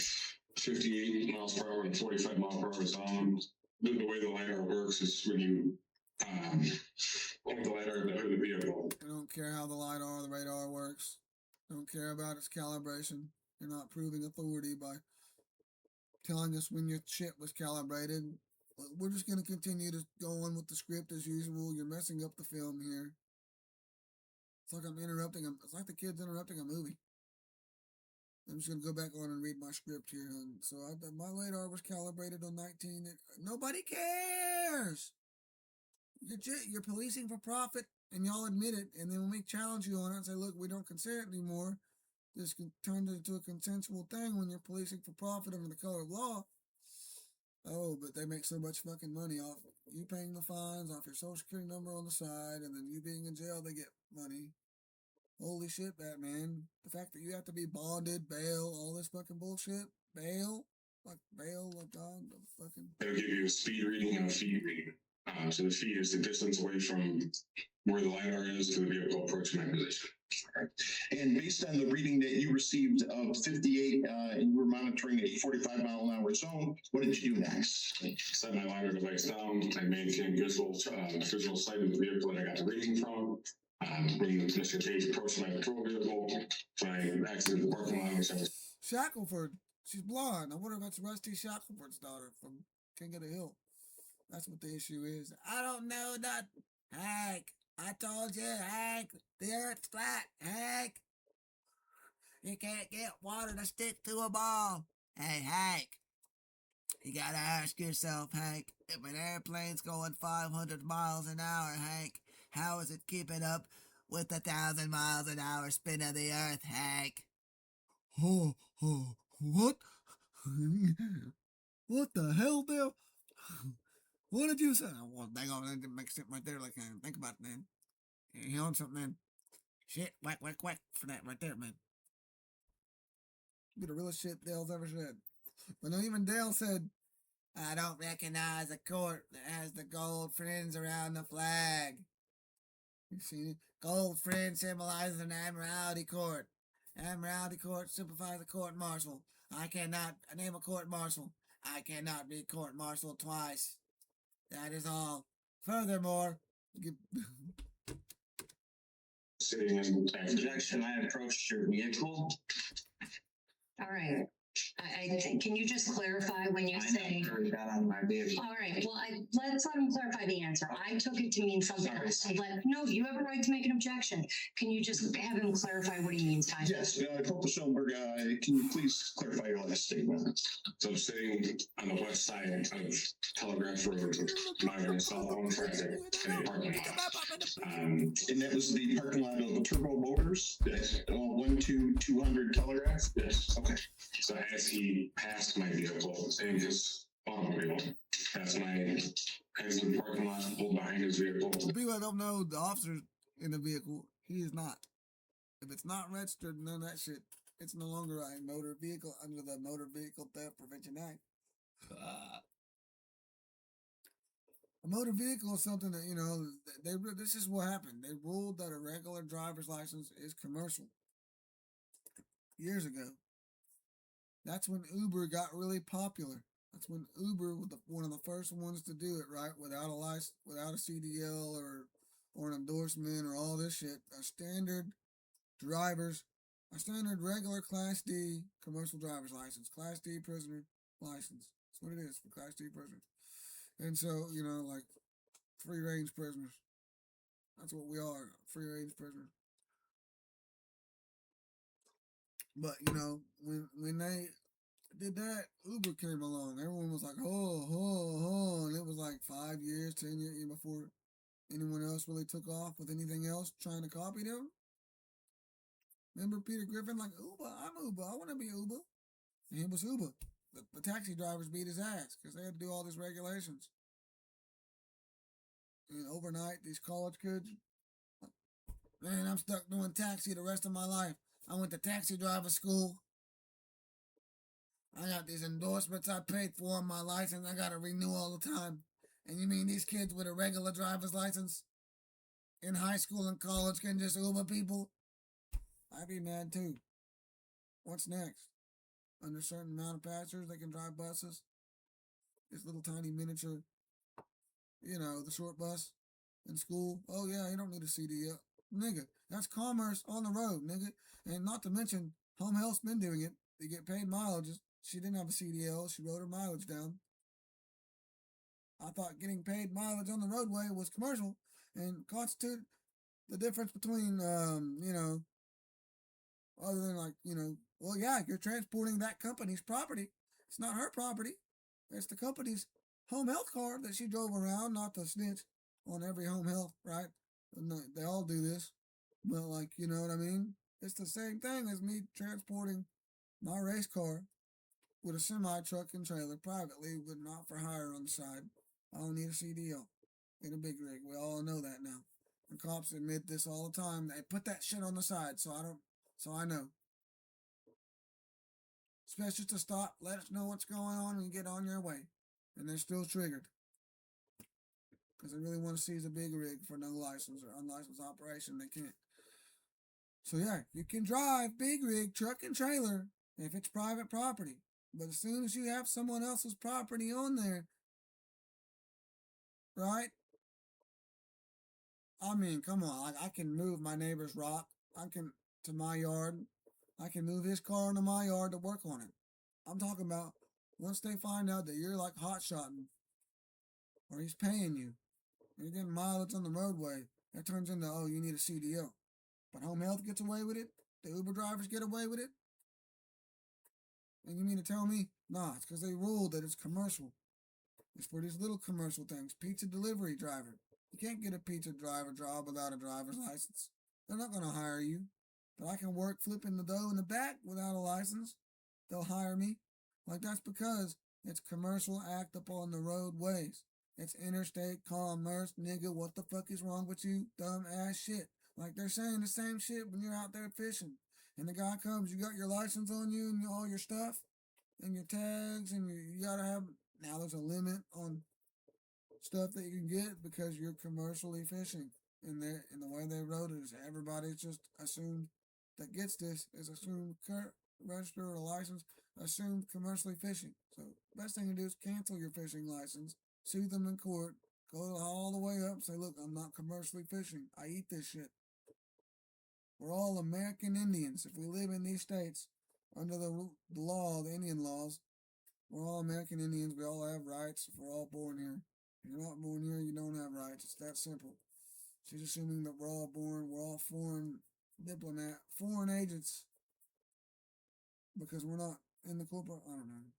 58 miles per hour and 45 miles per hour zone. The way the LiDAR works is when you point the LiDAR at the hood of the vehicle. I don't care how the LiDAR or the radar works. Don't care about its calibration. You're not proving authority by telling us when your shit was calibrated. We're just going to continue to go on with the script as usual. You're messing up the film here. It's like I'm interrupting them. It's like the kid's interrupting a movie. I'm just going to go back on and read my script here. And so my radar was calibrated on 19. Nobody cares. You're policing for profit, and y'all admit it. And then when we challenge you on it and say, look, we don't consent anymore, this can turn into a consensual thing when you're policing for profit under the color of law. Oh, but they make so much fucking money off you paying the fines, off your social security number on the side, and then you being in jail, they get money. Holy shit, Batman. The fact that you have to be bonded, bail, all this fucking bullshit. Bail? Like bail, like God, fucking. It'll give you a speed reading and a feed reading. So the feed is the distance away from where the LiDAR is to the vehicle approaching my position. And based on the reading that you received of 58, and you were monitoring a 45-mile-an-hour zone, what did you do next? Set my LiDAR device down. I maintained visual sight of the vehicle that I got the reading from. When Mr. Page approached my patrol vehicle, I exited the parking lot, which I was Shackleford. She's blonde. I wonder if that's Rusty Shackleford's daughter from King of the Hill. That's what the issue is. I don't know that. Hank, I told you, Hank, the earth's flat. Hank, you can't get water to stick to a ball. Hey, Hank, you gotta ask yourself, Hank, if an airplane's going 500 miles an hour, Hank, how is it keeping up with 1,000 miles an hour spin of the earth, Hank? Oh, what? What the hell, Dale? What did you say? Well, dang on, that makes it right there. Like, think about it, man. You on something, man. Shit, whack, whack, whack for that right there, man. Be the realest shit Dale's ever said. But no, even Dale said, I don't recognize a court that has the gold fringe around the flag. You see, gold fringe symbolizes an admiralty court. Admiralty court simplifies a court martial. I cannot name a court martial. I cannot be court martialed twice. That is all. Furthermore, sitting in Objection, I approached your vehicle. All right. I think, can you just clarify when you say? I never got on my vehicle. All right, well, let's let him clarify the answer. I took it to mean something Sorry. else. No, you have a right to make an objection. Can you just have him clarify what he means by that? Yes, Corporal Schoenberg, can you please clarify your last statement? So I'm sitting on the west side of Telegraph Road, monitoring southbound traffic in a parking lot. And that was the parking lot of Turbo Motors? Yes. 200 Telegraph? Yes. Okay. So as he passed my vehicle in his automobile, that's my exit parking lot, pulled behind his vehicle. for people that don't know, the officer in the vehicle, he is not. If it's not registered, none of that shit, it's no longer a motor vehicle under the Motor Vehicle Theft Prevention Act. A motor vehicle is something that, you know, this is what happened. They ruled that a regular driver's license is commercial years ago. That's when Uber got really popular. That's when Uber was one of the first ones to do it, right? Without a license, without a CDL or an endorsement or all this shit. A standard regular Class D commercial driver's license, Class D prisoner license. That's what it is for Class D prisoners. And so, you know, like free range prisoners. That's what we are, free range prisoners. But, you know, when they did that, Uber came along. Everyone was like, and it was like 5 years, 10 years before anyone else really took off with anything else trying to copy them. Remember Peter Griffin, like, Uber, I'm Uber, I want to be Uber. And he was Uber. The taxi drivers beat his ass because they had to do all these regulations. And overnight, these college kids, man, I'm stuck doing taxi the rest of my life. I went to taxi driver school. I got these endorsements I paid for on my license. I got to renew all the time. And you mean these kids with a regular driver's license in high school and college can just Uber people? I'd be mad too. What's next? Under a certain amount of passengers, they can drive buses. This little tiny miniature, you know, the short bus in school. Oh yeah, you don't need a CDL. Nigga, that's commerce on the road, nigga. And not to mention, Home Health's been doing it. They get paid mileages. She didn't have a CDL. She wrote her mileage down. I thought getting paid mileage on the roadway was commercial and constituted the difference between, you know, other than like, you know, well, yeah, you're transporting that company's property. It's not her property. It's the company's home health card that she drove around, not to snitch on every home health, right? They all do this. But like, you know what I mean? It's the same thing as me transporting my race car with a semi-truck and trailer privately, but not for hire on the side. I don't need a CDL in a big rig. We all know that now. The cops admit this all the time. They put that shit on the side, so I know. Especially to stop, let us know what's going on and get on your way. And they're still triggered. Because they really want to seize a big rig for no license or unlicensed operation. They can't. So yeah, you can drive big rig, truck and trailer if it's private property. But as soon as you have someone else's property on there, right? I mean, come on. I can move my neighbor's rock. I can to my yard. I can move his car into my yard to work on it. I'm talking about once they find out that you're like hot shotting or he's paying you, you're getting mileage on the roadway. That turns into, oh, you need a CDO. But home health gets away with it. The Uber drivers get away with it. And you mean to tell me? Nah, it's because they ruled that it's commercial. It's for these little commercial things. Pizza delivery driver. You can't get a pizza driver job without a driver's license. They're not going to hire you. But I can work flipping the dough in the back without a license. They'll hire me. Like, that's because it's commercial act upon the roadways. It's interstate commerce, nigga. What the fuck is wrong with you? Dumb ass shit. Like, they're saying the same shit when you're out there fishing. And the guy comes, you got your license on you and all your stuff and your tags and you gotta have, now there's a limit on stuff that you can get because you're commercially fishing. And the way they wrote it is everybody's just assumed that gets this is assumed register or license, assumed commercially fishing. So best thing to do is cancel your fishing license, sue them in court, go all the way up, say, look, I'm not commercially fishing. I eat this shit. We're all American Indians. If we live in these states under the law, the Indian laws, we're all American Indians. We all have rights. If we're all born here. If you're not born here, you don't have rights. It's that simple. She's assuming that we're all foreign foreign agents because we're not in the corporate. I don't know.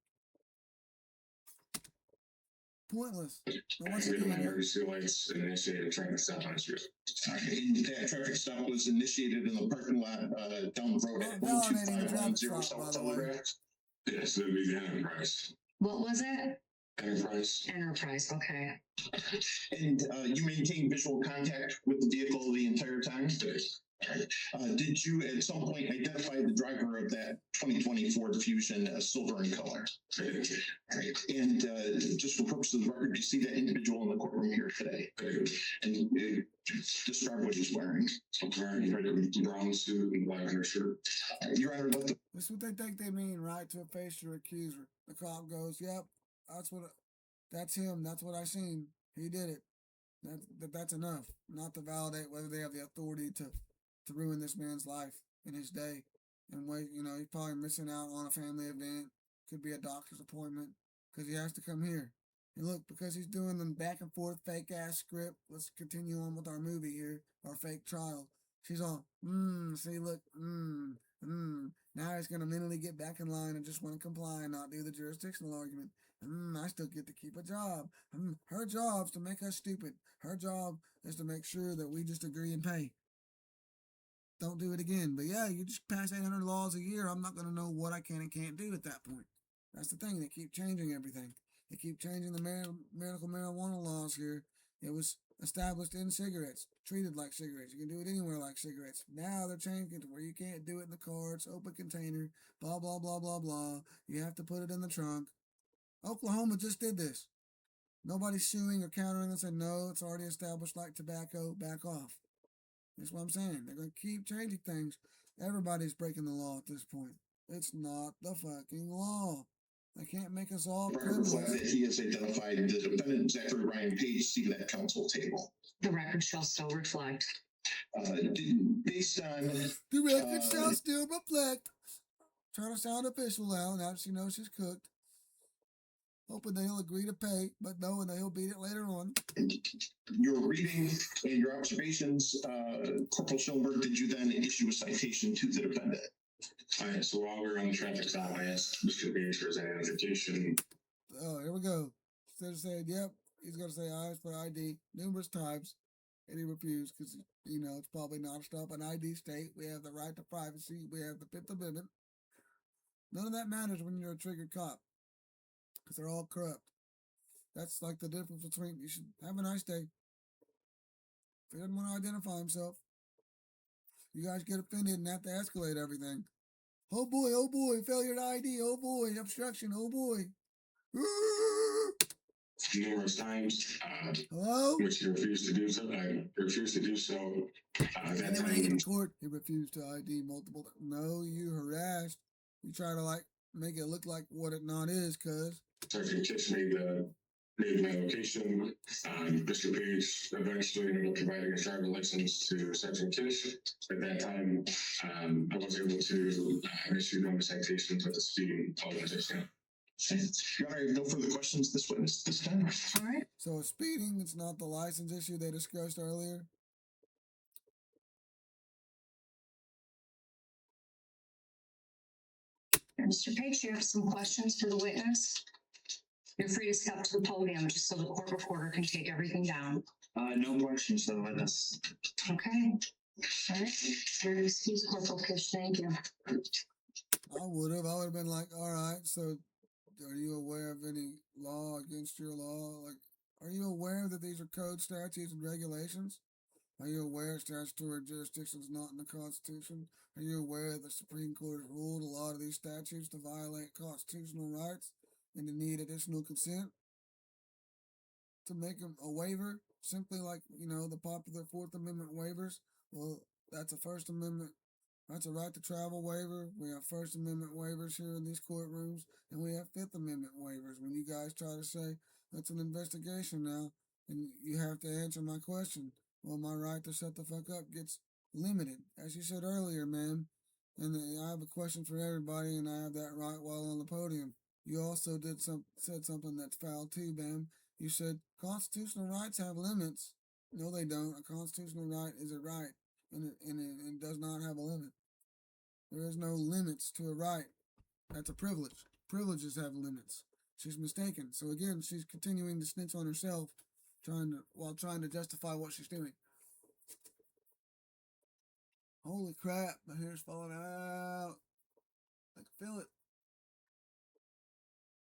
Pointless. But what's We it don't doing? have emergency lights and initiate a traffic stop on the street. That traffic stop was initiated in the parking lot down the road at Not validating the 12510 traffic stop, South by the way. Telegraph. Yes, that'd be the Enterprise. What was it? Enterprise. Enterprise, okay. And you maintained visual contact with the vehicle the entire time? Did you at some point identify the driver of that 2020 Ford Fusion silver in color? Right. And just for purpose of the record, you see that individual in the courtroom here today? And describe what he's wearing. I'm wearing a brown suit and black undershirt. Your Honor, let the This is what they think they mean, right? To face your accuser. The cop goes, yep, that's him. That's what I seen. He did it. That's enough. Not to validate whether they have the authority to ruin this man's life in his day. And wait, he's probably missing out on a family event. Could be a doctor's appointment because he has to come here. And look, because he's doing the back and forth fake ass script, let's continue on with our movie here, our fake trial. She's all, see, look, now he's going to mentally get back in line and just want to comply and not do the jurisdictional argument. I still get to keep a job. Her job's to make us stupid. Her job is to make sure that we just agree and pay. Don't do it again. But yeah, you just pass 800 laws a year. I'm not going to know what I can and can't do at that point. That's the thing. They keep changing everything. They keep changing the medical marijuana laws here. It was established in cigarettes, treated like cigarettes. You can do it anywhere like cigarettes. Now they're changing it to where you can't do it in the car. It's open container, blah, blah, blah, blah, blah. You have to put it in the trunk. Oklahoma just did this. Nobody's suing or countering and said, no, it's already established like tobacco, back off. That's what I'm saying. They're going to keep changing things. Everybody's breaking the law at this point. It's not the fucking law. They can't make us all criminals. that he has identified the defendant, Zachary Ryan Page, seated at counsel table. The record shall still reflect. Based on The record shall still reflect. Trying to sound official now she knows she's cooked. Hoping they'll agree to pay, but knowing they'll beat it later on. your reading and your observations, Corporal Schoenberg, did you then issue a citation to the defendant? All right, so while we were on the traffic stop, I asked Mr. Page for his identification. Oh, here we go. Instead of saying, yep, he's going to say I asked for ID numerous times, and he refused because, it's probably not a stop an ID state. We have the right to privacy. We have the Fifth Amendment. None of that matters when you're a triggered cop because they're all corrupt. That's like the difference between, you should have a nice day. If he doesn't want to identify himself, you guys get offended and have to escalate everything. Oh boy, failure to ID, oh boy, obstruction, oh boy. Numerous times, Hello? which he refused to do so. I refused to do so. And then when he get in court, he refused to ID multiple times. No, you harassed. You try to make it look like what it not is, cuz. Sergeant Kitch made the made my location. Mr. Page eventually ended up providing his driver's license to Sergeant Kish. At that time, I was able to issue no citations with the speeding authorization. Your Honor, I have no further questions this witness this time. All right. So speeding, it's not the license issue they discussed earlier. Mr. Page, you have some questions for the witness? You're free to step to the podium just so the court reporter can take everything down. No questions for the witness. Okay. All right. Your excuse, Corporal Kish. Thank you. I would have been like, all right, so are you aware of any law against your law? Like, are you aware that these are code statutes and regulations? Are you aware statutory jurisdiction is not in the Constitution? Are you aware that the Supreme Court has ruled a lot of these statutes to violate constitutional rights and to need additional consent to make them a waiver? Simply like, the popular Fourth Amendment waivers. Well, that's a First Amendment. That's a right to travel waiver. We have First Amendment waivers here in these courtrooms, and we have Fifth Amendment waivers. When you guys try to say that's an investigation now, and you have to answer my question, well, my right to shut the fuck up gets limited, as you said earlier, ma'am. And I have a question for everybody, and I have that right while on the podium. You also said something that's foul too, ma'am. You said constitutional rights have limits. No, they don't. A constitutional right is a right, and it does not have a limit. There is no limits to a right. That's a privilege. Privileges have limits. She's mistaken. So again, she's continuing to snitch on herself, while trying to justify what she's doing. Holy crap, my hair's falling out. I can feel it.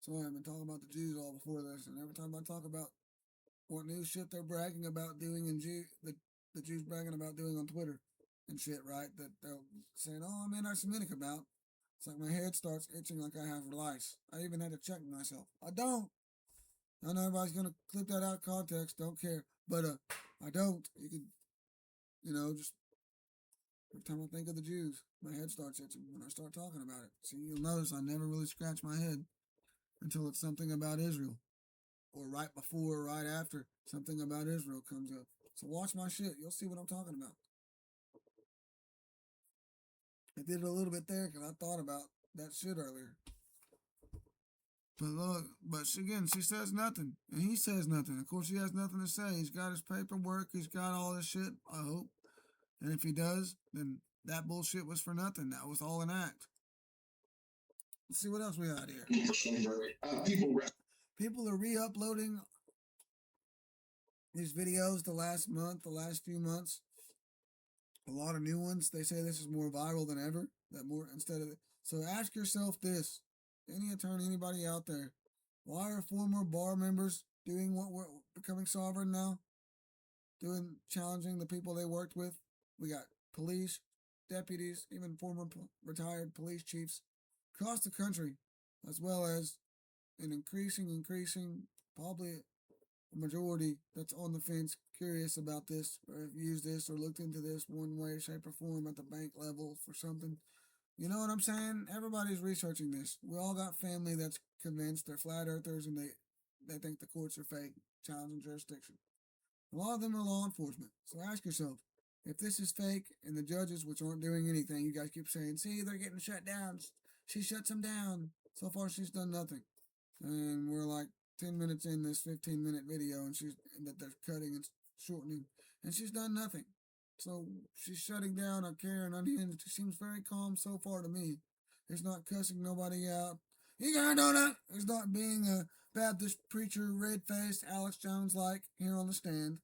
Sorry, I've been talking about the Jews all before this, and every time I talk about what new shit they're bragging about doing the Jews bragging about doing on Twitter and shit, right? That they're saying, oh, I'm anti-Semitic about. It's like my head starts itching like I have lice. I even had to check myself. I don't. I know everybody's going to clip that out of context. Don't care. But I don't. You can, just every time I think of the Jews, my head starts itching when I start talking about it. See, you'll notice I never really scratch my head until it's something about Israel. Or right before or right after something about Israel comes up. So watch my shit. You'll see what I'm talking about. I did it a little bit there because I thought about that shit earlier. But look, she says nothing. And he says nothing. Of course, he has nothing to say. He's got his paperwork. He's got all this shit, I hope. And if he does, then that bullshit was for nothing. That was all an act. Let's see what else we got here. People are re-uploading these videos the last few months. A lot of new ones. They say this is more viral than ever. So ask yourself this. Any attorney, anybody out there, why are former bar members doing what we're becoming sovereign now? Challenging the people they worked with. We got police, deputies, even former retired police chiefs across the country, as well as an increasing, probably a majority that's on the fence, curious about this, or have used this or looked into this one way, shape, or form at the bank level for something. You know what I'm saying? Everybody's researching this. We all got family that's convinced they're flat earthers and they think the courts are fake, challenging jurisdiction. A lot of them are law enforcement. So ask yourself, if this is fake and the judges, which aren't doing anything, you guys keep saying, see, they're getting shut down. She shuts them down. So far, she's done nothing. And we're like 10 minutes in this 15-minute video that they're cutting and shortening, and she's done nothing. So she's shutting down on Karen Unhinged. She seems very calm so far to me. He's not cussing nobody out. You got a donut. He's not being a Baptist preacher, red-faced, Alex Jones-like here on the stand.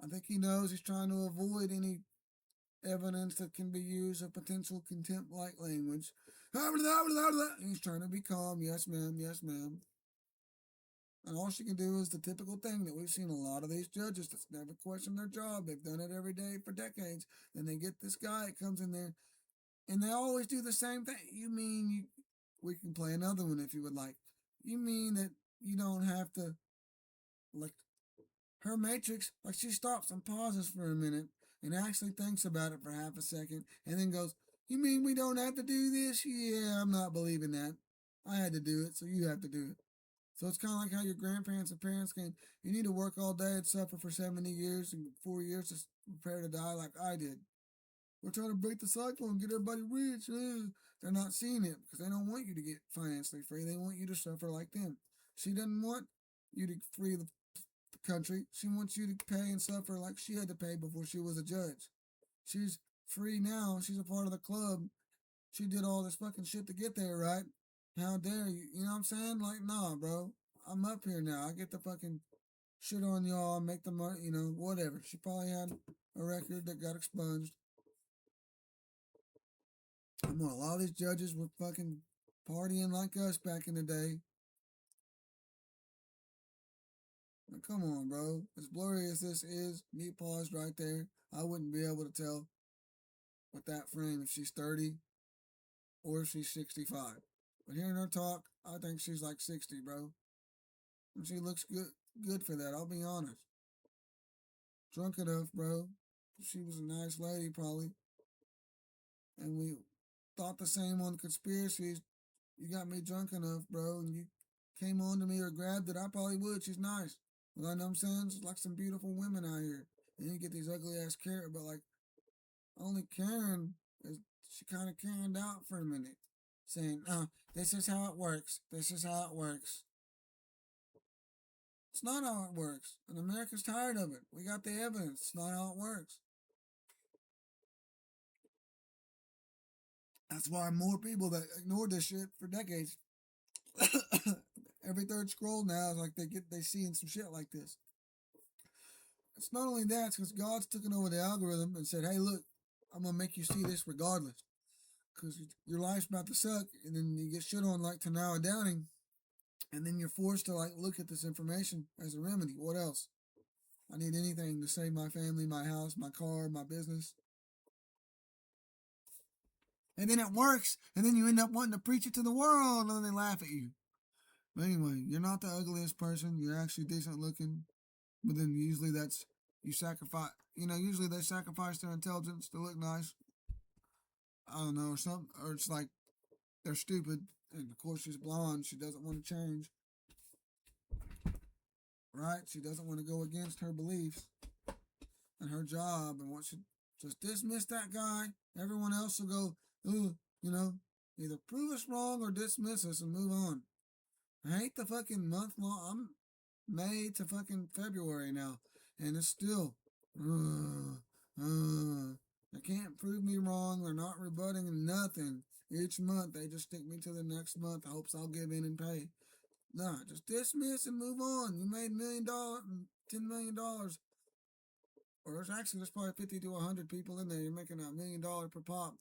I think he knows he's trying to avoid any evidence that can be used of potential contempt-like language. He's trying to be calm. Yes, ma'am. Yes, ma'am. And all she can do is the typical thing that we've seen a lot of these judges that's never questioned their job. They've done it every day for decades. Then they get this guy that comes in there, and they always do the same thing. We can play another one if you would like. You mean that you don't have to, like, her matrix, like she stops and pauses for a minute and actually thinks about it for half a second and then goes, you mean we don't have to do this? Yeah, I'm not believing that. I had to do it, so you have to do it. So it's kind of like how your grandparents and parents came. You need to work all day and suffer for 70 years and 4 years to prepare to die like I did. We're trying to break the cycle and get everybody rich. They're not seeing it because they don't want you to get financially free. They want you to suffer like them. She doesn't want you to free the country. She wants you to pay and suffer like she had to pay before she was a judge. She's free now. She's a part of the club. She did all this fucking shit to get there, right? How dare you? You know what I'm saying? Like, nah, bro. I'm up here now. I get to fucking shit on y'all and make the money, you know, whatever. She probably had a record that got expunged. I'm on a lot of these judges were fucking partying like us back in the day. Like, come on, bro. As blurry as this is, me paused right there. I wouldn't be able to tell with that frame if she's 30 or if she's 65. But hearing her talk, I think she's like 60, bro. And she looks good for that, I'll be honest. Drunk enough, bro. She was a nice lady, probably. And we thought the same on conspiracies. You got me drunk enough, bro, and you came on to me or grabbed it, I probably would. She's nice. You know what I'm saying? It's like some beautiful women out here. And you get these ugly ass Karen, but like, only Karen is, she kind of Karened out for a minute. Saying, this is how it works. This is how it works. It's not how it works. And America's tired of it. We got the evidence. It's not how it works. That's why more people that ignored this shit for decades. Every third scroll now is like they seeing some shit like this. It's not only that, it's because God's taken over the algorithm and said, hey, look, I'm going to make you see this regardless. Because your life's about to suck, and then you get shit on like Tanara Downing, and then you're forced to like look at this information as a remedy. What else? I need anything to save my family, my house, my car, my business. And then it works, and then you end up wanting to preach it to the world, and then they laugh at you. But anyway, you're not the ugliest person. You're actually decent looking. But then usually that's, you sacrifice, usually they sacrifice their intelligence to look nice. I don't know, or something, or it's like they're stupid. And of course she's blonde. She doesn't want to change. Right? She doesn't want to go against her beliefs and her job and what she, just dismiss that guy. Everyone else will go, ooh, either prove us wrong or dismiss us and move on. I hate the fucking month long. I'm May to fucking February now, and it's still, they can't prove me wrong. They're not rebutting nothing. Each month they just stick me to the next month. Hopes I'll give in and pay. Nah, just dismiss and move on. You made $1 million, $10 million. Or there's probably 50 to 100 people in there. You're making $1 million per pop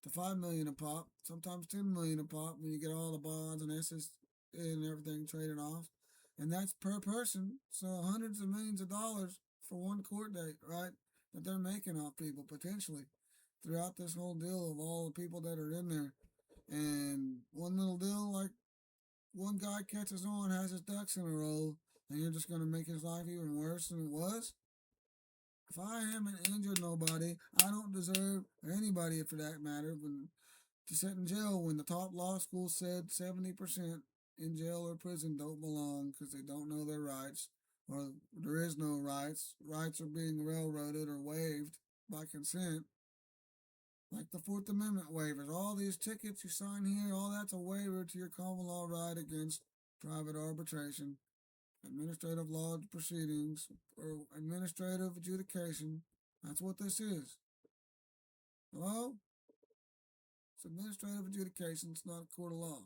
to 5 million a pop, sometimes 10 million a pop when you get all the bonds and SS and everything traded off. And that's per person. So hundreds of millions of dollars for one court date, right? That they're making off people potentially throughout this whole deal of all the people that are in there. And one little deal, like one guy catches on, has his ducks in a row, and you're just going to make his life even worse than it was? If I haven't injured nobody, I don't deserve, or anybody for that matter, to sit in jail when the top law school said 70% in jail or prison don't belong because they don't know their rights, or there is no rights. Rights are being railroaded or waived by consent. Like the Fourth Amendment waivers. All these tickets you sign here, all that's a waiver to your common law right against private arbitration, administrative law proceedings, or administrative adjudication. That's what this is. Hello? It's administrative adjudication. It's not a court of law.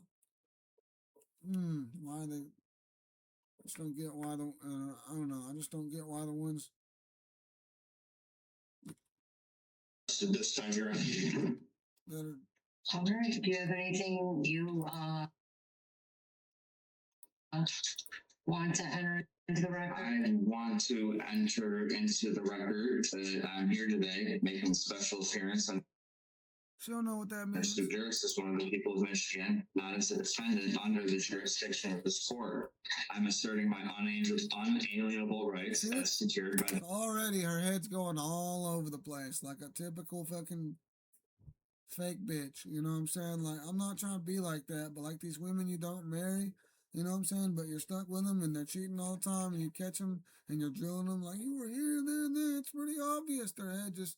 Why they? I just don't get why the. I don't know. I just don't get why the ones. This time you're on. That are. All right, do you have anything you want to enter into the record? I want to enter into the record that I'm here today making a special appearance on She don't know what that means. Mr. Durst is one of the people of Michigan, not as a defendant under the jurisdiction of this court. I'm asserting my unalienable rights as secured by the Already her head's going all over the place like a typical fucking fake bitch. You know what I'm saying? Like, I'm not trying to be like that, but like these women you don't marry, you know what I'm saying? But you're stuck with them and they're cheating all the time and you catch them and you're drilling them like, you were here, there, and there. It's pretty obvious. Their head just,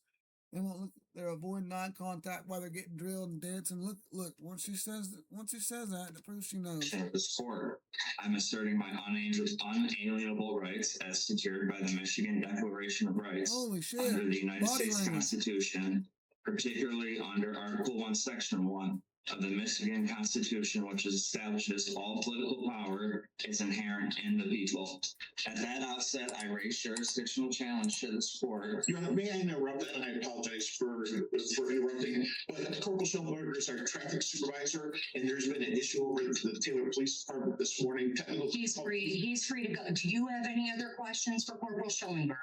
they won't look, they're avoiding eye contact while they're getting drilled and dancing. Look, once she says that, it proves she knows. Of this court, I'm asserting my unalienable rights as secured by the Michigan Declaration of Rights Holy shit. under the United Body States language. Constitution, particularly under Article 1, Section 1 of the Michigan Constitution, which establishes all political power is inherent in the people. At that outset, I raise jurisdictional challenge to this court. Your Honor, may I interrupt that? And I apologize for interrupting. But Corporal Schulberger is our traffic supervisor, and there's been an issue over at the Taylor Police Department this morning. He's free to go. Do you have any other questions for Corporal Schillenberg?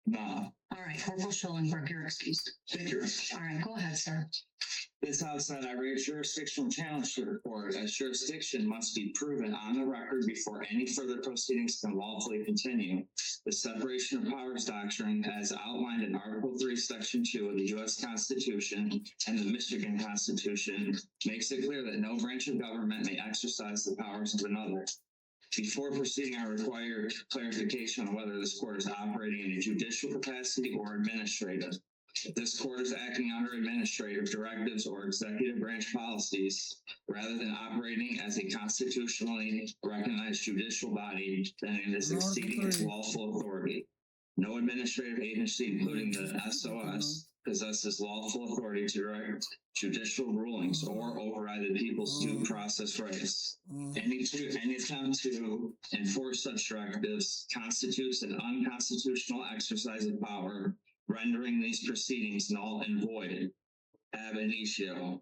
No. All right, Corporal Schillenberg, you're excused. Thank you. All right, go ahead, sir. This outset, I raise jurisdictional challenge to the court, as jurisdiction must be proven on the record before any further proceedings can lawfully continue. The separation of powers doctrine, as outlined in Article 3, Section 2 of the U.S. Constitution and the Michigan Constitution, makes it clear that no branch of government may exercise the powers of another. Before proceeding, I require clarification on whether this court is operating in a judicial capacity or administrative. If this court is acting under administrative directives or executive branch policies, rather than operating as a constitutionally recognized judicial body, then it is exceeding its lawful authority. No administrative agency, including the SOS, possesses lawful authority to direct judicial rulings or override the people's due process rights. Any attempt to enforce such directives constitutes an unconstitutional exercise of power, rendering these proceedings null and void ab initio.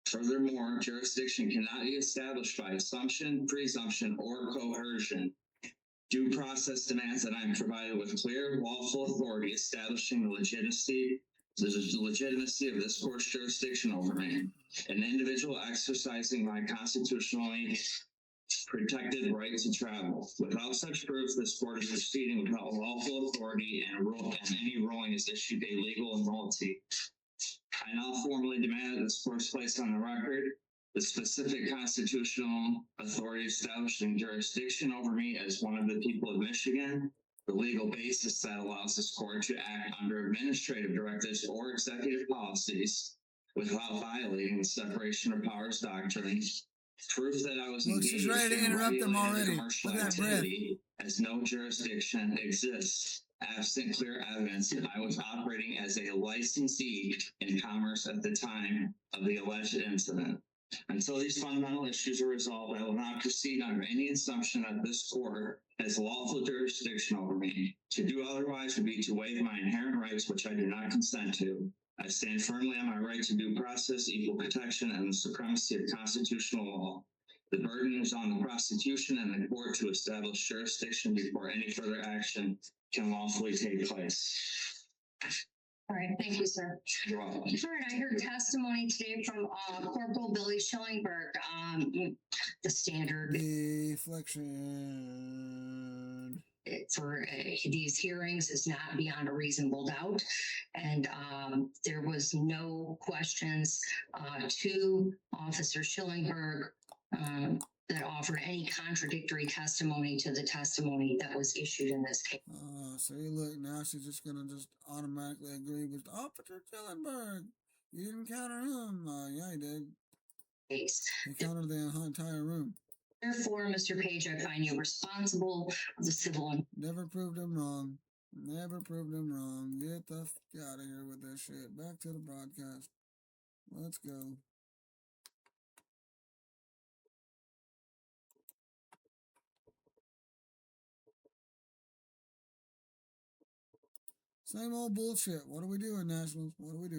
Furthermore, jurisdiction cannot be established by assumption, presumption, or coercion. Due process demands that I am provided with clear, lawful authority establishing the legitimacy of this court's jurisdiction over me. An individual exercising my constitutionally protected right to travel. Without such proof, this court is proceeding without lawful authority, and any ruling is issued a legal nullity. I now formally demand that this court is placed on the record the specific constitutional authority establishing jurisdiction over me as one of the people of Michigan, the legal basis that allows this court to act under administrative directives or executive policies without violating the separation of powers doctrine. Proof that I was engaged she's ready to interrupt him already. commercial Look at that breath. activity, as no jurisdiction exists, absent clear evidence that I was operating as a licensee in commerce at the time of the alleged incident. Until these fundamental issues are resolved, I will not proceed under any assumption that this court has lawful jurisdiction over me. To do otherwise would be to waive my inherent rights, which I do not consent to. I stand firmly on my right to due process, equal protection, and the supremacy of constitutional law. The burden is on the prosecution and the court to establish jurisdiction before any further action can lawfully take place. All right, thank you, sir. You're welcome. All right, I heard testimony today from Corporal Billy Schillenberg, the standard Deflection. for these hearings is not beyond a reasonable doubt. And there was no questions to Officer Schillenberg that offered any contradictory testimony to the testimony that was issued in this case. See, look, now she's just going to just automatically agree with Officer Schillenberg. You didn't counter him. Yeah, he did. He countered the entire room. Therefore, Mr. Page, I find you responsible of the civil. Never proved him wrong. Never proved him wrong. Get the f out of here with this shit. Back to the broadcast. Let's go. Same old bullshit. What are we doing, Nationals? What are we doing?